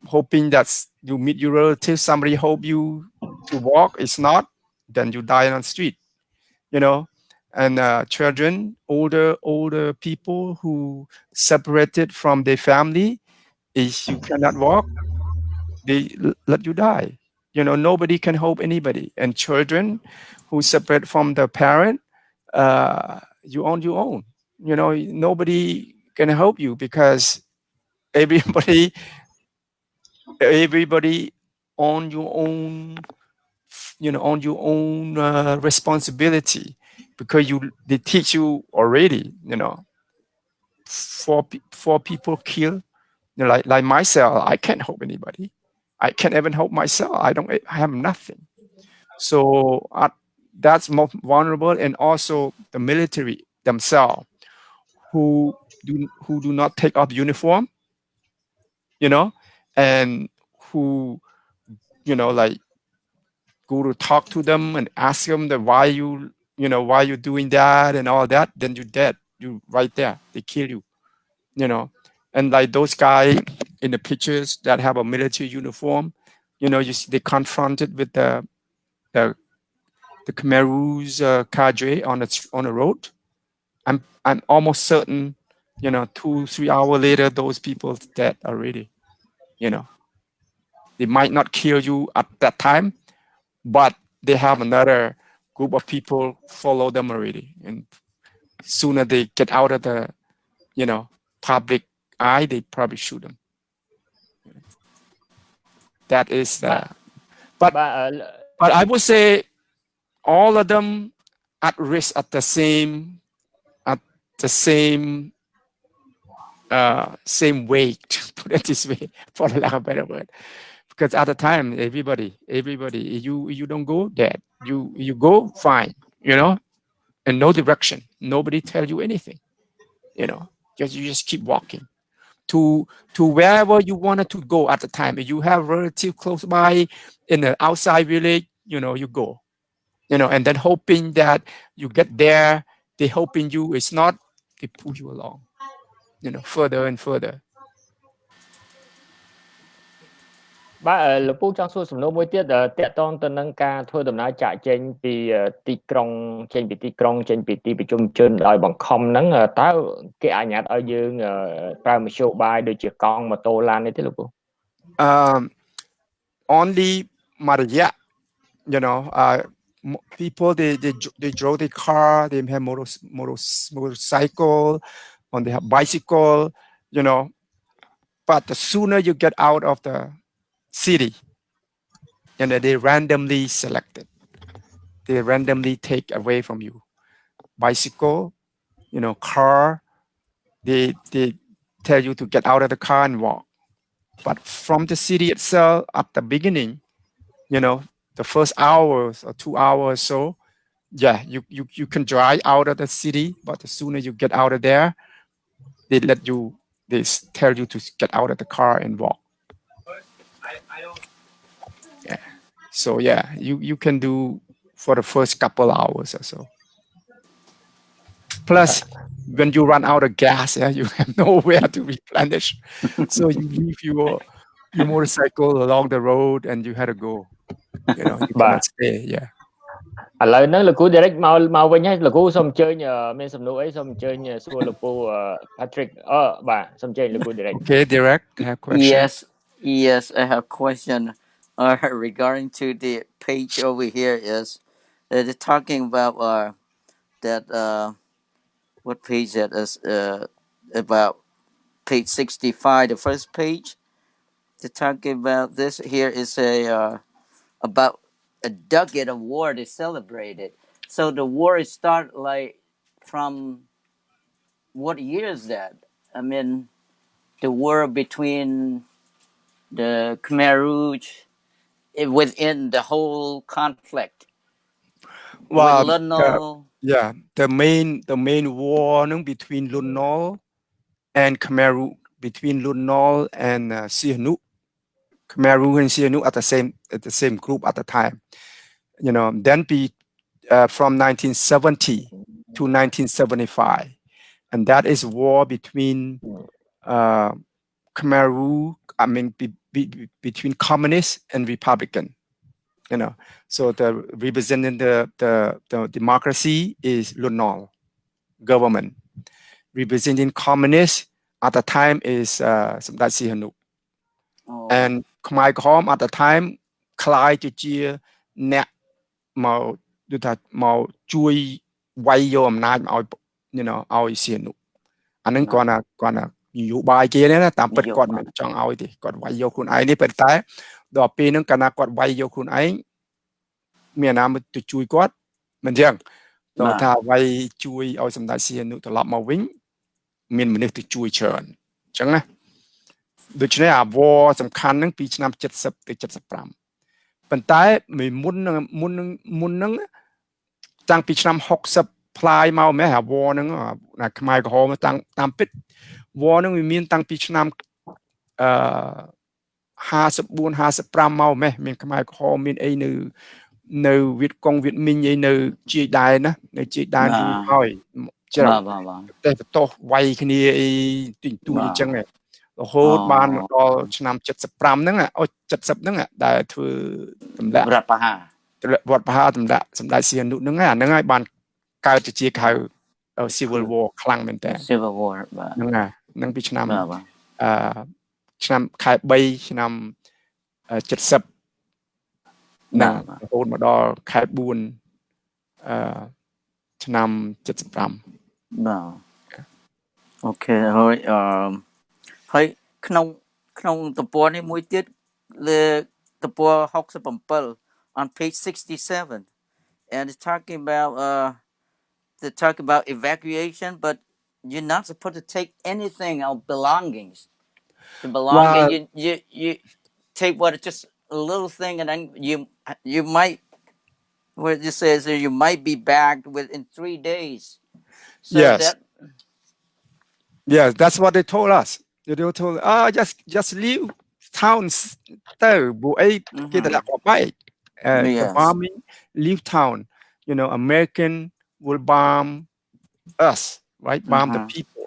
hoping that you meet your relatives, somebody help you to walk. It's not, then you die on the street, and children, older people who separated from their family, if you cannot walk, they let you die. Nobody can help anybody. And children who separate from the parent, you on your own. Nobody can help you because everybody on your own, on your own responsibility because they teach you already. Four people killed. Like myself, I can't help anybody. I can't even help myself. I have nothing. So that's most vulnerable, and also the military themselves, who do not take off uniform, and who like go to talk to them and ask them that why you're doing that and all that. Then you're dead. You right there. They kill you. And like those guys in the pictures that have a military uniform, you see they confronted with the Khmer's cadre on the road. I'm almost certain, 2-3 hours later, those people dead already. They might not kill you at that time, but they have another group of people follow them already, and sooner they get out of the, public eye, they probably shoot them. That is, but I would say all of them at risk at the same same weight, put it this way, for lack of a better word. Because at the time, everybody, you don't go dead. You go fine, and no direction. Nobody tell you anything, because you just keep walking to wherever you wanted to go at the time. If you have relative close by in the outside village, you go, and then hoping that you get there. They hoping you is not, they pull you along, further and further. បាទលោកពូចង់សួរសំណួរមួយទៀតតកតងទៅនឹងការធ្វើដំណើរចាកចេញពីទីក្រុងចេញពីទីក្រុងចេញពីទីប្រជុំជនដោយបង្ខំហ្នឹងតើគេអនុញ្ញាតឲ្យយើងប្រើមធ្យោបាយដូចជាកង់ម៉ូតូឡាននេះទេលោកពូ Only Maria, people they drove their car, they have motorcycle, or they have bicycle, but the sooner you get out of the city, and they randomly selected, they randomly take away from you bicycle, car, they tell you to get out of the car and walk. But from the city itself, at the beginning, the first hours or 2 hours or so, yeah, you can drive out of the city, but the sooner you get out of there, they tell you to get out of the car and walk. Yeah. So yeah, you can do for the first couple hours or so. Plus, when you run out of gas, you have nowhere to replenish. So you leave your motorcycle along the road and you had to go. You cannot stay. Yeah. ឥឡូវហ្នឹងលោកគ្រូ Derrick មកវិញហើយលោកគ្រូសូមអញ្ជើញមានសំណួរអីសូមអញ្ជើញសួរលោកពូ Patrick បាទសូមអញ្ជើញលោកគ្រូ Derrick. Okay, Derrick, I have a question. Yes, I have a question regarding to the page over here. Is they're talking about that what page that is about page 65, the first page. They're talking about this. Here is about a decade of war they celebrated. So the war is start like from what year is that? I mean, the war between the Khmer Rouge within the whole conflict. Well, the main war between Lun Nol and Khmer Rouge, between Lun Nol and Sihanouk. Khmer Rouge and Sihanouk at the same group at the time. Then from 1970 to 1975, and that is war between Khmer Rouge. I mean, between communists and Republican. So the representing the democracy is Lun Nol government. Representing communists at the time is Samdech Sihanouk. And Khmer Khom at the time คล้ายជាអ្នកមកដូចថាមកជួយវាយយកអំណាចមកឲ្យសៀនុអានឹងគាត់ណានយោបាយគេណាតាមពិតគាត់មិនចង់ឲ្យទេគាត់វាយយកខ្លួនឯងនេះប៉ុន្តែដល់ពេលហ្នឹងកាលណាគាត់វាយយកខ្លួនឯងមានអាណាមកទៅជួយគាត់មិនចឹងដល់ថាវាយជួយឲ្យសម្ដេចសៀនុត្រឡប់មកវិញមានមនុស្សទៅជួយច្រើនអញ្ចឹងណាដូច្នេះអាវរសំខាន់ហ្នឹងពីឆ្នាំ70ទៅ75ប៉ុន្តែមុនហ្នឹងតាំងពីឆ្នាំ60ផ្លាយមកម៉េះអាវរហ្នឹងខ្មែរក្រហមតាមពិតវរហ្នឹងវាមានតាំងពីឆ្នាំ54 55មកម៉េះមានខ្មែរក្រហមមានអីនៅវៀតកុងវៀតមីងអីនៅជាយដែរណានៅជាយដែរយូរហើយច្រើនតែបន្ទោសវាយគ្នាអីទិញទួយអញ្ចឹងរហូតបានដល់ឆ្នាំ75ហ្នឹង70ហ្នឹងដែលធ្វើតម្លាក់រដ្ឋបហាតម្លាក់សម្ដេចសៀនុហ្នឹងអាហ្នឹងហើយបានកើតជាហៅ Civil War ខ្លាំងមែនតើ Civil War បាទហ្នឹងពីឆ្នាំឆ្នាំខែ3ឆ្នាំ70ណារហូតមកដល់ខែ4 ឆ្នាំ75បាទអូខេហើយហើយក្នុងទំព័រនេះមួយទៀតលើទំព័រ67 on page 67 and it's talking about they talk about evacuation but you're not supposed to take anything of belongings the belonging you take what just a little thing and then you might what it says that you might be back within 3 days so yes that yes that's what they told us they told just leave towns ទៅពួកអីគេទៅដាក់បែកthe bombing leave town you know American will bomb us right bomb the people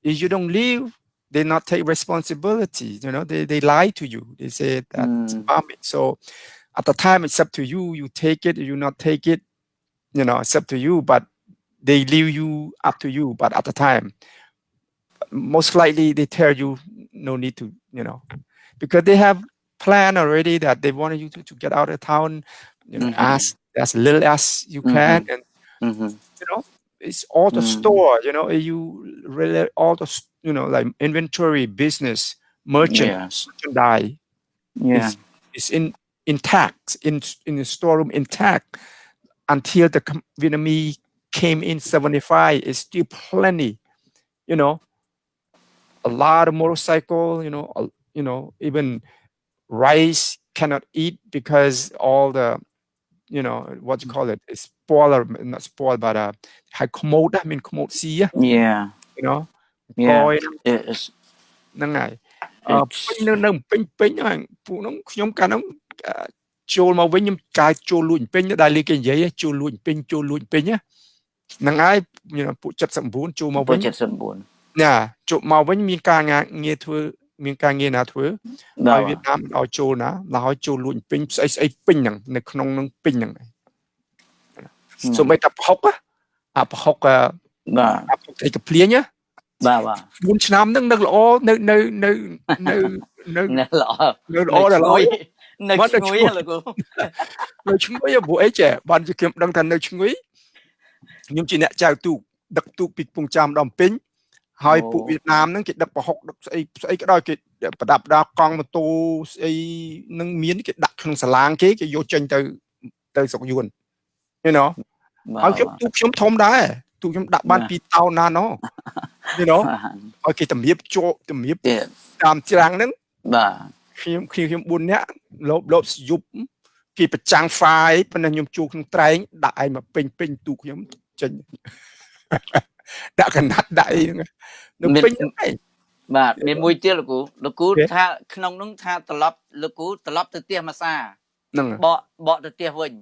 if you don't leave they not take responsibility you know they lie to you they say that bombing so at the time it's up to you you take it you not take it you know it's up to you but they leave you up to you but at the time most likely they tell you no need to you know because they have plan already that they wanted you to get out of town you know as little as you can and you know it's all the store you know you really all the you know like inventory business merchandise is intact in the storeroom intact until the Vietnamese came in 75 it's still plenty you know a lot of motorcycle you know even rice cannot eat because all the you know what you call it is spoiler not spoil but high commode I mean commode see you know it's ហ្នឹងហើយពេញនៅពេញហ្នឹងពួកហ្នឹងខ្ញុំកាលហ្នឹងចូលមកវិញខ្ញុំកាយចូលលួចពេញដែលលេគេនិយាយចូលលួចពេញហ្នឹងហើយពួក79ចូលមកវិញ79ណាចូលមកវិញមានការងារធ្វើមានការងារណាធ្វើហើយវៀតណាមឲ្យចូលណាហើយចូលលួចពេញស្អីពេញហ្នឹងនៅក្នុងនឹងពេញហ្នឹងសូម្បីតែប្រហុកប្រហុកអីកាភ្លៀងបាទ4ឆ្នាំហ្នឹងនៅល្អនៅល្អដល់ហើយនៅឈ្ងុយលោកគ្រូនៅឈ្ងុយព្រោះអីចេះបានជាខ្ញុំដឹងថានៅឈ្ងុយខ្ញុំជាអ្នកចៅទូកដឹកទូកពីកំពង់ចាមដល់ពេញហើយពួកវៀតណាមហ្នឹងគេដឹកប្រហុកដឹកស្អីក៏ដោយគេប្រដាប់កង់ម៉ូតូស្អីនឹងមានគេដាក់ក្នុងសាឡាងគេយកចេញទៅស្រុកយួនyou know ហើយខ្ញុំធំដែរទូកខ្ញុំដាក់បាន2តោនណាណោyou know ឲ្យគេតម្រៀបតាមច្រាំងហ្នឹងបាទខ្ញុំ4នាក់លោបយុបគេប្រចាំងហ្វាយប៉ុន្តែខ្ញុំជួក្នុងត្រែងដាក់ឯងមកពេញទូកខ្ញុំចេញដាក់កណាត់ដាក់អីហ្នឹងនៅពេញហ្នឹងឯងបាទមានមួយទៀតលោកគ្រូថាក្នុងហ្នឹងថាត្រឡប់លោកគ្រូត្រឡប់ទៅផ្ទះមួយសាហ្នឹងបកទៅផ្ទះវិញ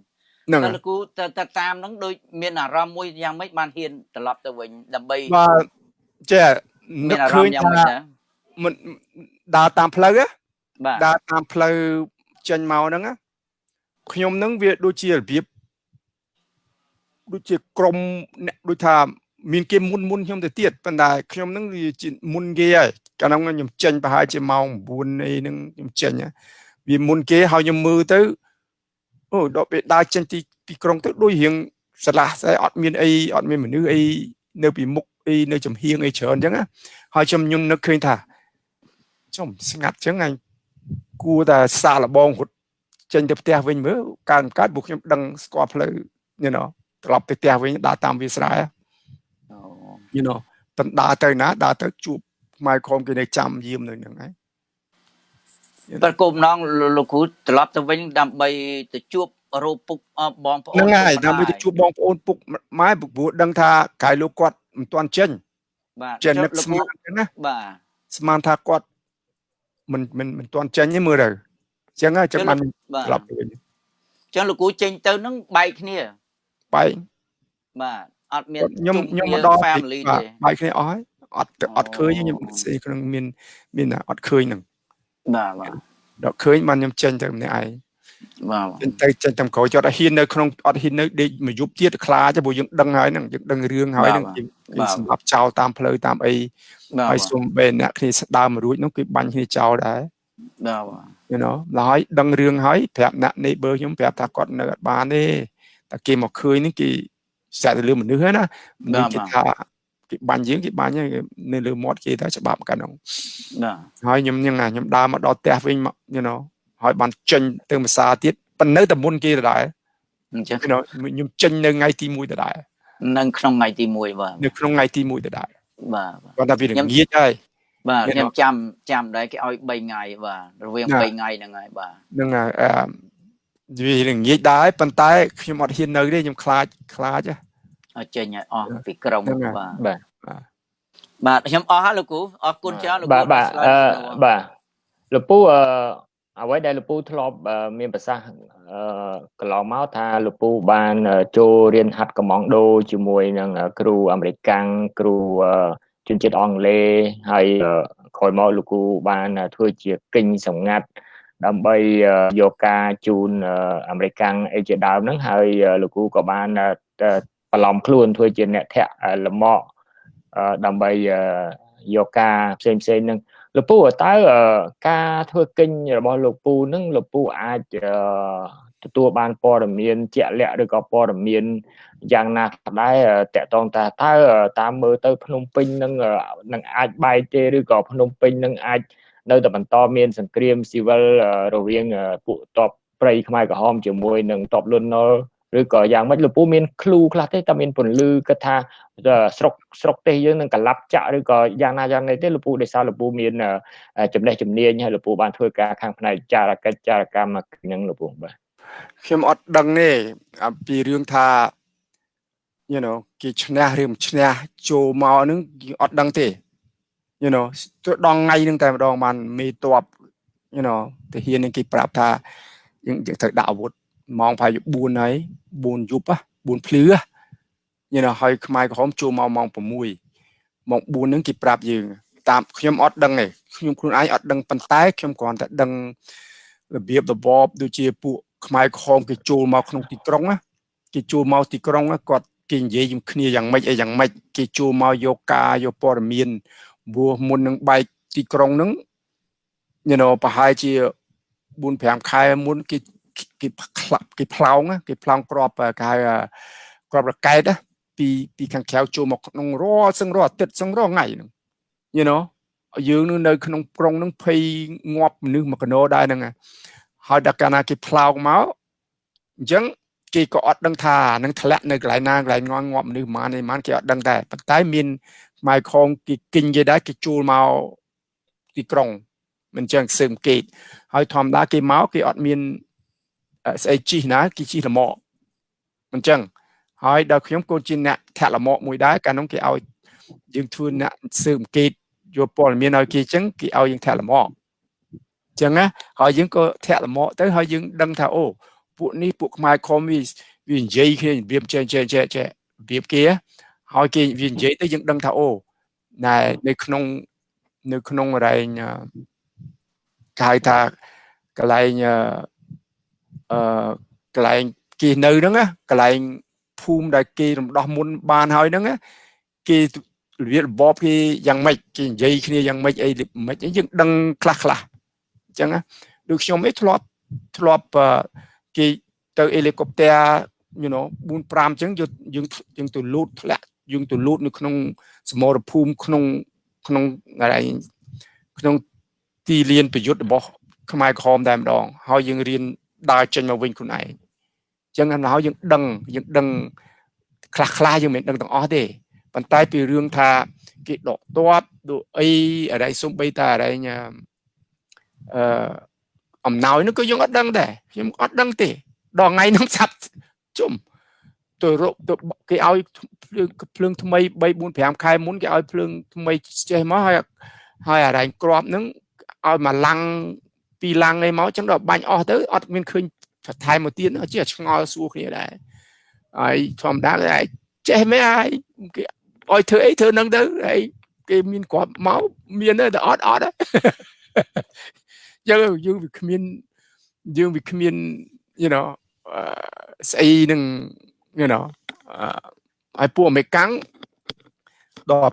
តែលោកគ្រូទៅតាមហ្នឹងដូចមានអារម្មណ៍មួយយ៉ាងម៉េចបានហ៊ានត្រឡប់ទៅវិញដើម្បីបាទចេះនឹកឃើញថាមិនដើរតាមផ្លូវដើរតាមផ្លូវចេញមកហ្នឹងខ្ញុំហ្នឹងវាដូចជារបៀបដូចជាក្រុមអ្នកដូចថាមានគេមុនខ្ញុំទៅទៀតប៉ុន្តែខ្ញុំហ្នឹងវាជាមុនគេហើយកាលហ្នឹងខ្ញុំចេញប្រហែលជាម៉ោង9អីហ្នឹងខ្ញុំចេញវាមុនគេហើយខ្ញុំមើលទៅអូដល់ពេលដើរចេញពីក្រុងទៅដូចរៀងស្រឡះស្អីអត់មានអីអត់មានមនុស្សអីនៅពីមុខអីនៅចំហៀងអីច្រើនអញ្ចឹងហើយខ្ញុំនឹកឃើញថាចំស្ងាត់អញ្ចឹងឯងគួរតែសាឡបងរត់ចេញទៅផ្ទះវិញមើលកើតពួកខ្ញុំដឹងស្គាល់ផ្លូវត្រឡប់ទៅផ្ទះវិញដើរតាមវាស្រែប៉ុន្តែដើរទៅជួបម៉ែក្រុមគេនៅចាំយាមនៅហ្នឹងហើយតែគោលបំណងលោកគ្រូត្រឡប់ទៅវិញដើម្បីទៅជួបរោពុកបងប្អូនហ្នឹងហើយដើម្បីទៅជួបបងប្អូនពុកម៉ែព្រោះដឹងថាកាយលោកគាត់មិនទាន់ចេញបាទចេញនឹកស្មានណាបាទស្មានថាគាត់មិនទាន់ចេញទេមើលទៅអញ្ចឹងបានត្រឡប់ទៅវិញអញ្ចឹងលោកគ្រូចេញទៅហ្នឹងបែកគ្នាបែកបាទអត់មានខ្ញុំមកដល់ family ទេបែកគ្នាអស់ហើយអត់ឃើញខ្ញុំស្អីក្នុងមានអត់ឃើញហ្នឹងបាទដល់ឃើញបានខ្ញុំចេញទៅម្នាក់ឯងបាទចេញតាមក្រោយចត់ហ៊ាននៅក្នុងអត់ហ៊ាននៅដេកមួយយប់ទៀតខ្លាចព្រោះយើងដឹងហើយហ្នឹងយើងដឹងរឿងហើយហ្នឹងគេសម្រាប់ចោលតាមផ្លូវតាមអីហើយសុំបែរអ្នកគ្នាស្ដើមរួចហ្នឹងគេបាញ់គ្នាចោលដែរបាទហើយដឹងរឿងហើយប្រាប់អ្នក neighbor ខ្ញុំប្រាប់ថាគាត់នៅអត់បានទេតែគេមកឃើញហ្នឹងគេ sẽ từ lừa mình nữa na mình kita cái bàn giếng cái bàn nhá nên lừa mót kia ta sẽ bám cả nông hỏi nhầm nhưng là nhầm đa mà đo tè với you know hỏi bàn chân từ mà xa tiết phần nơi tầm môn kia là đại you know nhầm chân nơi ngay tim mũi là đại nâng không ngày tim mũi và nơi không ngay tim mũi là đại và còn đặc biệt là nghĩa đây và nhầm chăm đấy cái oi 3 ngày và rồi 3 ngày là ngày và nâng là vì là nghĩa đá bàn tay khi mà hiện nơi đây nhầm khá chứ ở trên nhà bị còng bà nhầm hả lục cũ côn cha lục cũ bà lục cũ ở đây đây lục cũ thọp miền Bắc Sa cái lò máu tha lục cũ ban cho riêng hạt cầm mỏng đô chỉ mùi năng crew American crew chuyên chế Anh lê hay khỏi máu lục cũ ban thuê chia kinh sòng ngắt đâm bay yoga chun American ấy chế đào nắng hay lục cũ có ban lòng luôn thuê chia nẹt thẹn là mọ đầm bay yoga xem nâng lục pu ở tới ca thưa kinh rồi bao lục pu nâng lục pu aiตัวbanปอดเมียนเจาะแหละด้วยก็ปอดเมียนอย่างน่าได้แต่ตอนถ้าตามมือเตอพนมปิงนั่งอาจใบเจหรือก็พนมปิงนั่งอาจในแต่บรรทอเมียนสังเกตซีเวลเราเรียงปุตอบไปขมายกับหอมจมวยนั่งตอบลุนนอหรือก็อย่างไม่หลุดปูเมียนคลูคลาสที่ตาเมียนผลลือกระทาสกเตยยังนั่งกับลับจะหรือก็อย่างน่าอย่างในที่หลุดปูได้ซาหลุดปูเมียนจำได้จำเนียนให้หลุดปูบานถ้วยกาข้างในจาระกรรมมายังหลุดปูไปเข้มอดดังนี่ปีเรื่องท่า you know กี่ชนะเรื่องชนะโจมานึงอดดังเต you know ตัวดองไงนึงแต่ดองมันมีตัว you know แต่เฮียนึงกี่ปราบท่ายังจะถึงดาวบุตรมองไปอยู่บุญไหนบุญยุบบุญพลื้อ you know ให้ขมายของโจมองผมมุยมองบุญนึงกี่ปราบยืงตามเข้มอดดังนี่เข้มคุณไออดดังปันท้ายเข้มก่อนแต่ดังระเบียบระบอบดูเจียปุขมายของกิจูมาขนมตีกรงนะกิจูมาตีกรงนะกอดกินเยี่ยมขี้อย่างไม่กิจูมาโยกาโยปอร์มีนบัวมุนนึงใบตีกรงนึงyou know ปะหายเจียบุญแผงคายมุนกิพลาวนะกิพลาวกรอบกายกรอบระไก่นะปีขังแขวจูมาขนมรอซึ่งรอติดซึ่งรอไงนึงyou know ยืนนึงในขนมกรงนึงเพย์งอบนึงมากระโนได้นึงไงหอยดักการนากิพลาวเมายังกีก็อดดังท่านังทะเลในหลายนางหลายงองอบนึงมาในมันกีอดดังแต่ปัจจัยมินหมายคงกีกินยังได้กีจูเมากีกรงมันจังซึมกีหอยทอมได้กีเมากีอดมินไอจีนะกีจีละหมอมันจังหอยดาวขยมโกจินเนี่ยแทะละหมอมวยได้การน้องกีเอายังทุนเนี่ยซึมกีโยปอลมีนเอากีจังกีเอายังแทะละหมอจังนะhọ vẫn có thẹn là mọ tới họ vẫn đăng thảo ô bộ ní bộ mai com vì dây khi viêm che viêm kia họ kia vì dây tới vẫn đăng thảo ô này nơi không ở đây cái thà cái lại kia nơi đó á cái lại phun đại kia đo muốn bàn hỏi đó á kia việc bóp kiaยังไม่kia dây kiaยังไม่ไอ้ไม่ยังดังคลาจังนะดูชมไม่ทลบกี่ตัวเฮลิคอปเตอร์ you know บุญปรามจังยังตัวลูดแหละยังตัวลูดในขนมสมรภูมิขนมอะไรขนมที่เรียนประยุทธ์บอกขมายคอมได้มาดองเขายังเรียนได้จนมาวิ่งคนไหนจังนั้นเขายังดังคลายังเหมือนดังต่างอ้อเด้ปันใต้ปีเรื่องท่ากี่ดอกตัวดูไอ้อะไรส้มใบตาอะไรเนี่ยnói nó có giống ớt đăng đây nhưng ớt đăng thì đò ngay nó sạch chum tôi cái ao phượng tham mây bay buôn phèm khai muốn cái ao phượng tham mây chơi máu hay là đánh crop nó ao mà lăng pi lăng này máu chẳng đó bánh o tới ớt mình khơi thay một tiếng nó chỉ là ngò xua kia đấy ai thòm đá cái chơi mấy ai cái oi thưa nâng tới đấy cái mình có máu miên đó là ớt đấy dương bị Khmer you know say nâng you know ai pua mấy cắn đỏ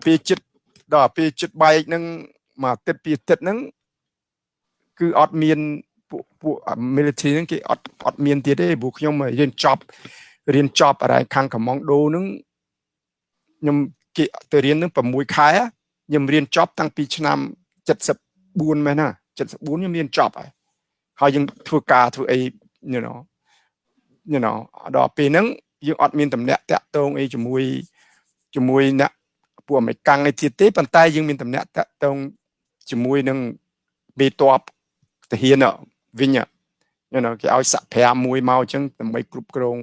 pi chít bay nâng mà tết pi tết nâng cứ ọt miên pua military nâng cái ọt miên tiệt đấy buộc nhau mà dân chop រៀនចប់អីខាងកំងដូនឹងខ្ញុំគេទៅរៀននឹង6ខែខ្ញុំរៀនចប់តាំងពីឆ្នាំ74មែនណា74ខ្ញុំរៀនចប់ហើយយើងធ្វើការធ្វើអី you know ដល់ពេលហ្នឹងយើងអត់មានតំណែងតាក់ទងអីជាមួយអ្នកពួកអាមេរិកនេះទៀតទេប៉ុន្តែយើងមានតំណែងតាក់ទងជាមួយនឹងបេតបទាហានវិញyou know គេឲ្យសាក់5មួយមកអញ្ចឹងដើម្បីគ្រប់គ្រង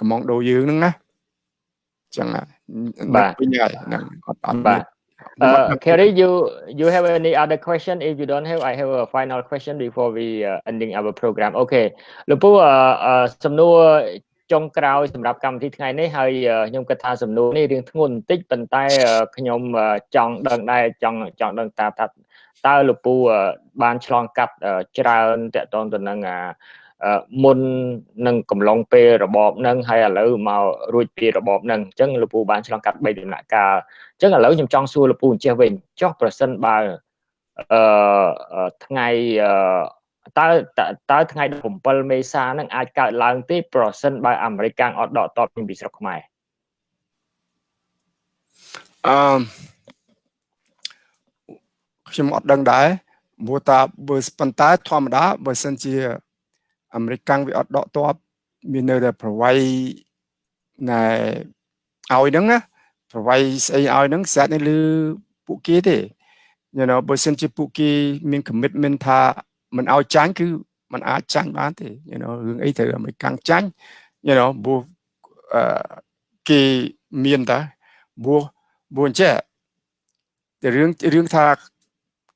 កំងដូយើងហ្នឹងណាអញ្ចឹងបាទវិញហើយហ្នឹងអត់បាទ Kerry, you have any other question? If you don't have, I have a final question before we ending our program. Okay. លោកពូសំណួរចុងក្រោយសម្រាប់កម្មវិធីថ្ងៃនេះហើយខ្ញុំគិតថាសំណួរនេះរៀងធ្ងន់បន្តិចប៉ុន្តែខ្ញុំចង់ដឹងដែរចង់ដឹងថាតើលោកពូបានឆ្លងកាត់ច្រើនតកតងទៅនឹងមុននឹងកំឡុងពេលរបបហ្នឹងហើយឥឡូវមករួចពីរបបហ្នឹងអញ្ចឹងលោកពូបានឆ្លងកាត់3ដំណាក់កាលអញ្ចឹងឥឡូវខ្ញុំចង់សួរលោកពូអញ្ចេះវិញចុះប្រសិនបើថ្ងៃតើថ្ងៃ17មេសាហ្នឹងអាចកើតឡើងទេប្រសិនបើអាមេរិកអត់ដកទ័ពពីស្រុកខ្មែរខ្ញុំអត់ដឹងដែរព្រោះតាបើប៉ុន្តែធម្មតាបើសិនជាអាមេរិកវាអត់ដកទ័ពមាននៅតែប្រវ័យណែឲ្យហ្នឹងណាប្រវ័យស្អីឲ្យហ្នឹងស្អាតនៅលើពួកគេទេyou know បើសិនជាពួកគេមាន commitment ថាមិនឲ្យចាញ់គឺมันអាចចាញ់បានទេyou know រឿងអីត្រូវអាមេរិកចាញ់you know ព្រោះគេមានតែព្រោះអញ្ចឹងតែរឿងថា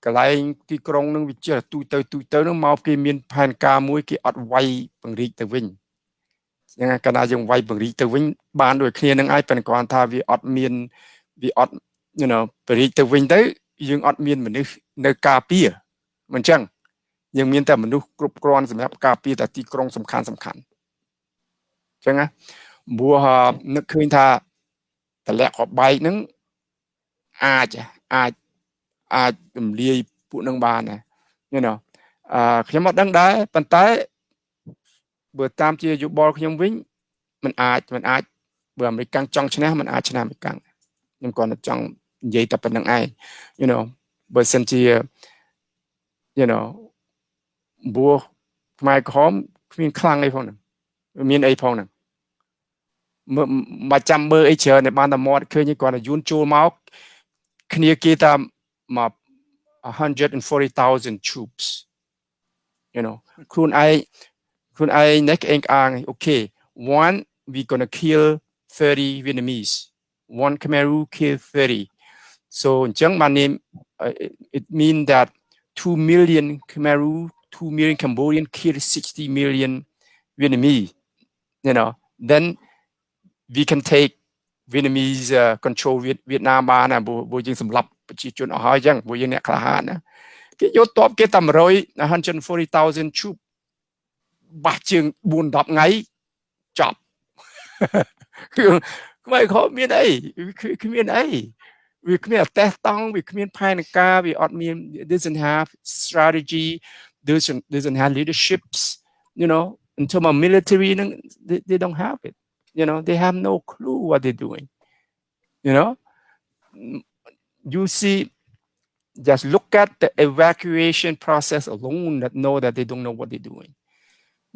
កន្លែងទីក្រុងនឹងវាជាទូទៅនឹងមកគេមានផែនការមួយគេអត់វាយពង្រីកទៅវិញអញ្ចឹងកាលណាយើងវាយពង្រីកទៅវិញបានដូចគ្នានឹងឯងប៉ុន្តែគ្រាន់ថាវាអត់you know ពង្រីកទៅវិញទៅយើងអត់មានមនុស្សនៅការពារមិនអញ្ចឹងយើងមានតែមនុស្សគ្រប់គ្រាន់សម្រាប់ការពារតែទីក្រុងសំខាន់អញ្ចឹងណាព្រោះនឹកឃើញថាតម្លាក់ក្បែកហ្នឹងអាចរំលាយពួកនឹងបានណាyou know ខ្ញុំអត់ដឹងដែរប៉ុន្តែបើតាមជាយោបល់ខ្ញុំវិញมันអាចបើអាមេរិកចង់ឈ្នះมันអាចឈ្នះអាមេរិកខ្ញុំគ្រាន់តែចង់និយាយតែប៉ុណ្្នឹងឯងyou know បើសិនជាyou know ព្រោះខ្មែរក្រហមគ្មានខ្លាំងអីផងហ្នឹងមានអីផងហ្នឹងមកចាំមើលអីច្រើនតែបានតែមាត់ឃើញគាត់តែយួនចូលមកគ្នាគេតាមមក 140,000 troops you know ខ្លួនឯងនេះឯងokay one we gonna kill 30 Vietnamese one Khmer kill 30 so អញ្ចឹងបាន it mean that 2 million Khmer 2 million Cambodian kill 60 million Vietnamese you know then we can take Vietnamese control Vietnam បានណាព្រោះយើងសម្លាប់ប្រជាជនអស់ហើយអញ្ចឹងព្រោះយើងអ្នកក្លាហានណាគេយកតបគេតែ140,000 troop បាសជើង 4-10 ថ្ងៃចប់ខ្មែរខំមានអីគ្មានអីវាគ្មានអតេះតង់វាគ្មានផែនការវាអត់មាន doesn't have strategy doesn't have leaderships you know in terms of military they don't have it you know they have no clue what they're doing you know you see just look at the evacuation process alone that know that they don't know what they're doing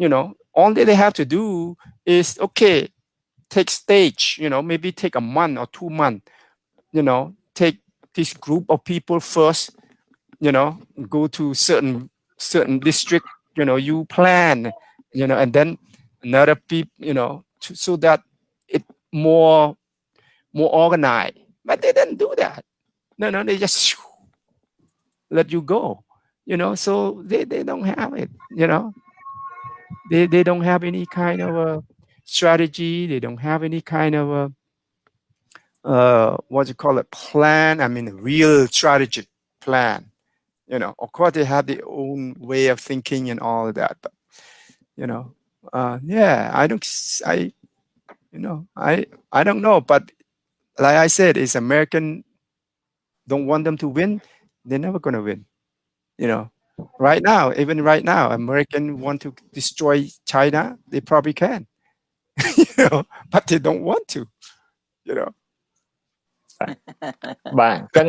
you know all they have to do is okay take stage you know maybe take a month or 2 months you know take this group of people first you know go to certain district you know you plan you know and then another people you know so that it more organized but they didn't do that no they just let you go you know so they don't have it you know they don't have any kind of a strategy they don't have any kind of a what you call it plan I mean a real strategic plan you know of course they have their own way of thinking and all of that but you know yeah I don't know but like I said is American don't want them to win they're never going to win you know even right now American want to destroy China they probably can but they don't want to, you know. បាទអញ្ចឹង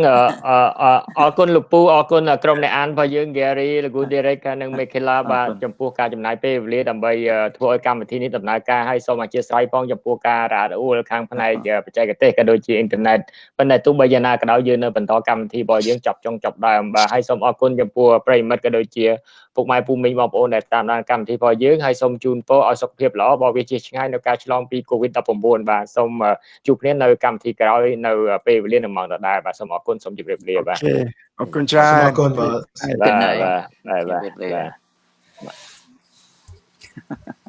អរគុណលោកពូអរគុណក្រុមអ្នកអានរបស់យើង Kerry លោក Derrick និង Micaela បាទចំពោះការចំណាយពេលវេលាដើម្បីធ្វើឲ្យកម្មវិធីនេះដំណើរការហើយសូមអធិស្ឋានផងចំពោះការរអាក់រអួលខាងផ្នែកបច្ចេកទេសក៏ដូចជាអ៊ីនធឺណិតប៉ុន្តែទោះបីយ៉ាងណាក៏ដោយយើងនៅបន្តកម្មវិធីរបស់យើងចាប់ចុងចាប់ដើមបាទហើយសូមអរគុណចំពោះប្រិយមិត្តក៏ដូចជាពុកម៉ែពូមីងបងប្អូនដែលតាមដានកម្មវិធីរបស់យើងហើយសូមជូនពរឲ្យសុខភាពល្អបរិយាឆ្ងាយនៅការឆ្លងពី COVID-19 បាទសូមជួបគ្នានៅកម្មវិធីក្រោយនៅពេលវេលានឹងម៉ោងដដែលបាទសូមអរគុណសូមជម្រាបលាបាទ Okay. អរគុណច្រើន អរគុណបាទ បាទ